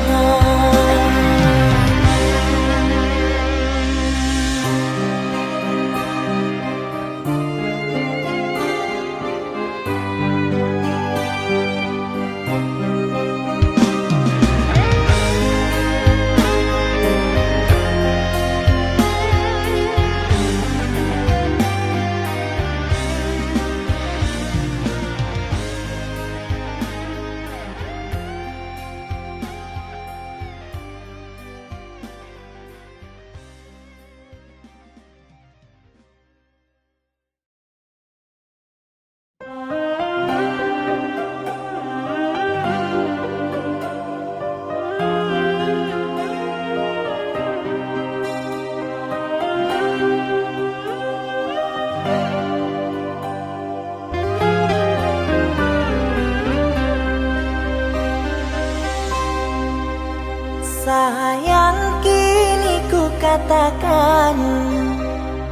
Sayang, kini ku katakan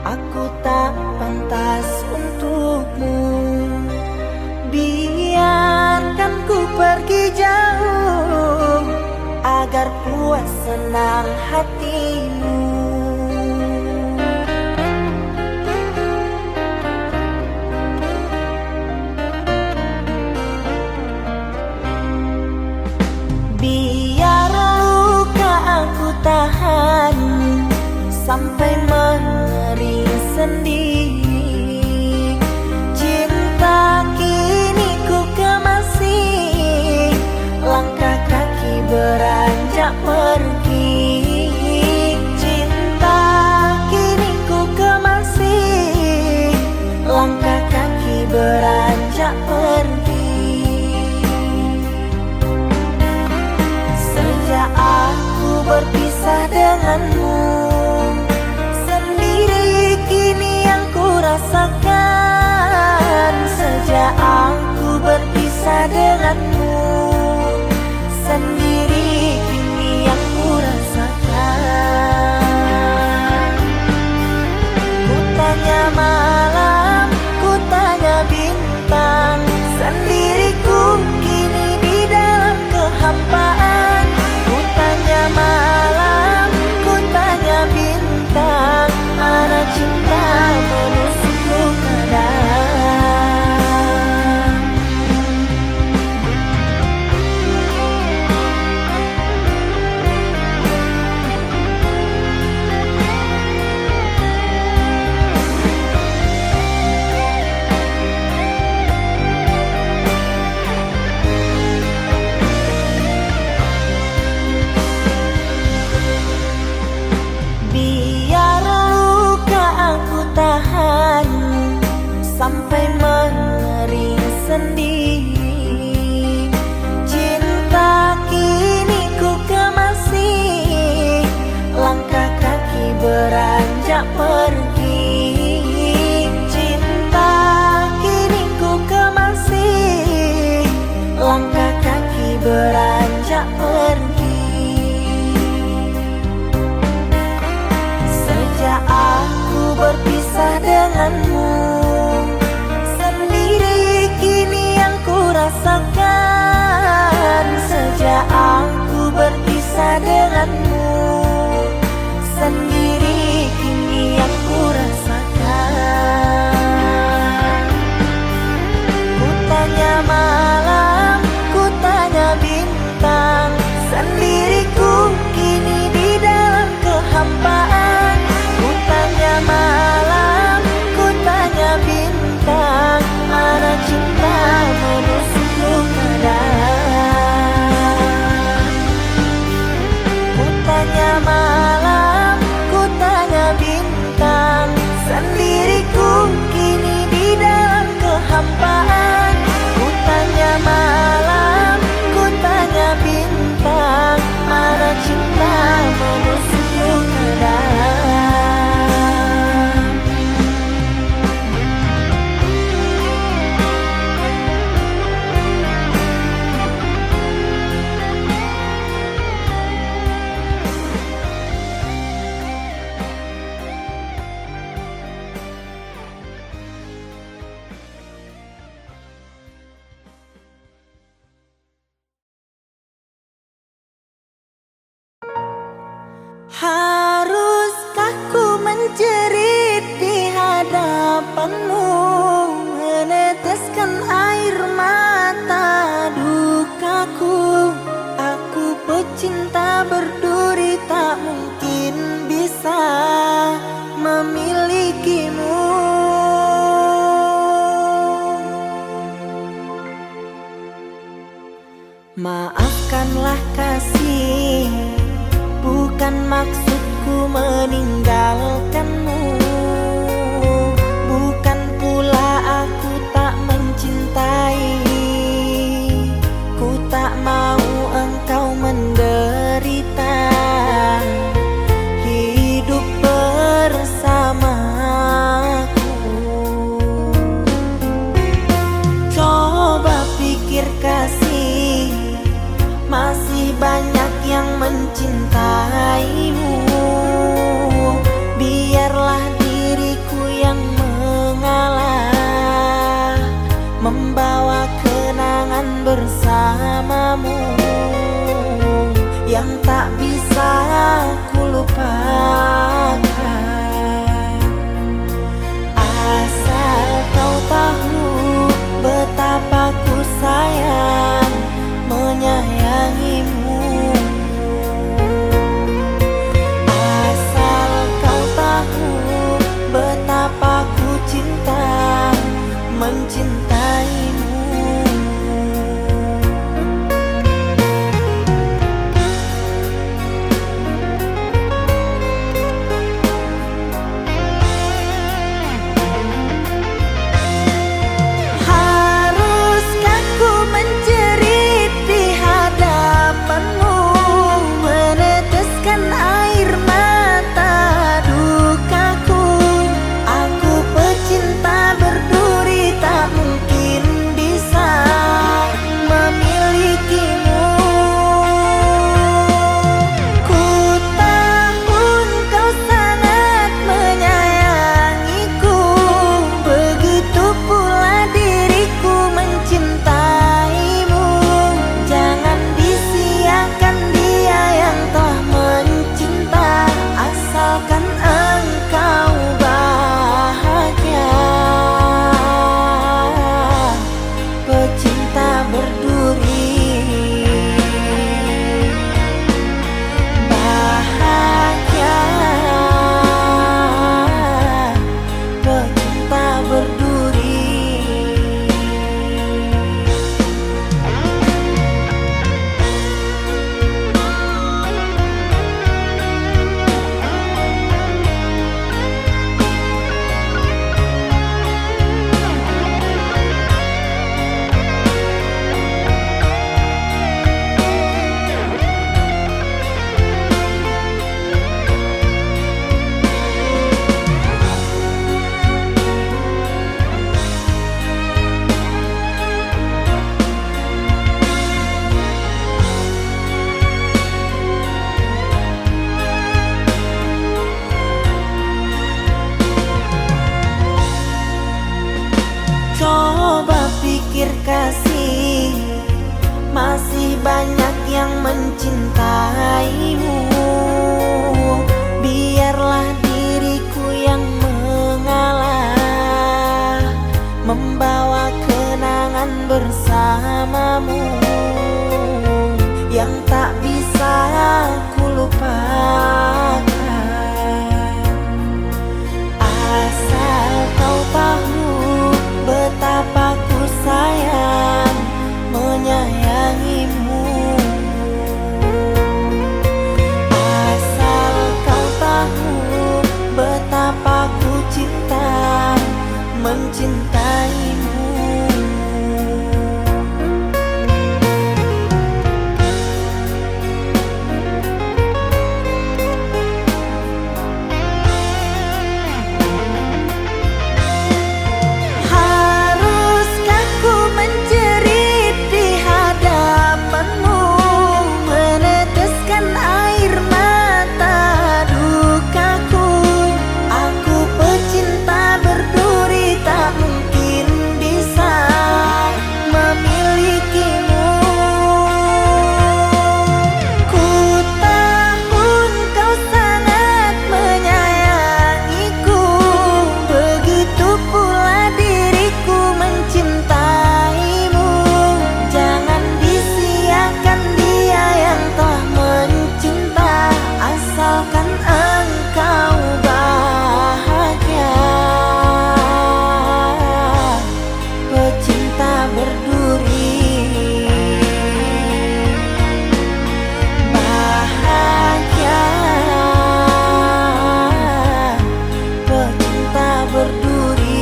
aku tak pantas untukmu. Biarkan ku pergi jauh agar puas senang hatimu. Biar luka aku tahan sampai mana sendiri. Cinta kini ku kemasi, langkah kaki beranjak pergi. Cinta kini ku kemasi, langkah kaki beranjak pergi. Sejak aku berpisah denganmu, sendiri kini yang ku rasakan. Sejak aku berpisah denganmu, sendiri kini yang ku rasakan. Ku tanya malam, ku tanya bintang, sendiriku kini di dalam kehampaan. Ku tanya malam, ku tanya bintang, mana cinta menusukku ke dalam. Biar luka aku tahan sampai mengering sendiri. Cinta kini ku kemasi, langkah kaki beranjak pergi. Cinta kini ku kemasi, langkah kaki beranjak pergi. Sejak aku berpisah denganmu, sendiri kini yang ku rasakan. Sejak aku berpisah denganmu, sendiri kini yang ku rasakan. Ku tanya malam, ku tanya bintang, sendiriku kini di dalam kehampaan. Ku tanya malam, ku tanya bintang, mana cinta menusukku ke dalam. Ku tanya malam, ku tanya bintang, sendiriku kini di dalam kehampaan. Ku tanya malam, ku tanya bintang, mana cinta menusukku ke dalam. Haruskah ku menjerit di hadapanmu, meneteskan air mata dukaku? Aku pecinta berduri, tak mungkin bisa memilikimu. Maafkanlah kasih, bukan maksudku meninggalkanmu. Bukan pula aku tak mencintai, ku tak mau engkau menderita. Hidup bersamaku, coba pikir kasih, masih banyak yang mencintaimu. Biarlah diriku yang mengalah, membawa kenangan bersamamu yang tak bisa ku lupakan. Asal kau tahu betapa ku sayang menyayangimu. Asal kau tahu betapa ukir kasih, masih banyak yang mencintaimu. Biarlah diriku yang mengalah, membawa kenangan bersamamu yang tak bisa ku lupakan. Asal kau tahu betapa ku sayang menyayangimu. Asal kau tahu betapa ku cinta mencintaimu. Haruskah ku menjerit di hadapanmu, meneteskan air mata dukaku? Aku pecinta berduri, tak mungkin bisa memilikimu. Ku tahu kau sangat menyayangiku, begitu pula diriku mencintaimu. Jangan disia-siakan dia yang telah mencinta, asalkan engkau bahagia. Pecinta berduri, bahagia. Pecinta berduri.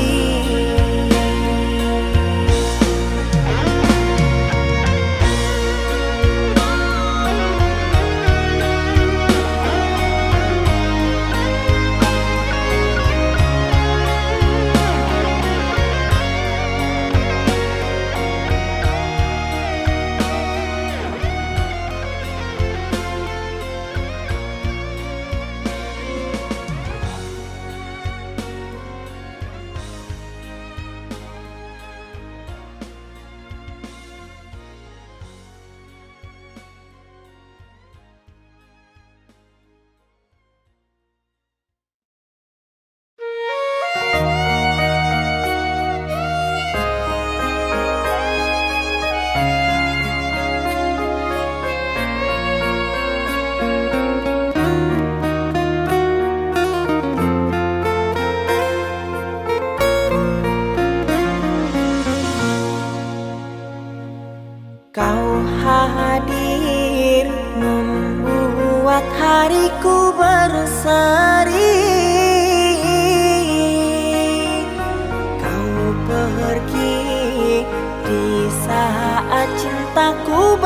Kau hadir membuat hariku berseri. Kau pergi di saat cintaku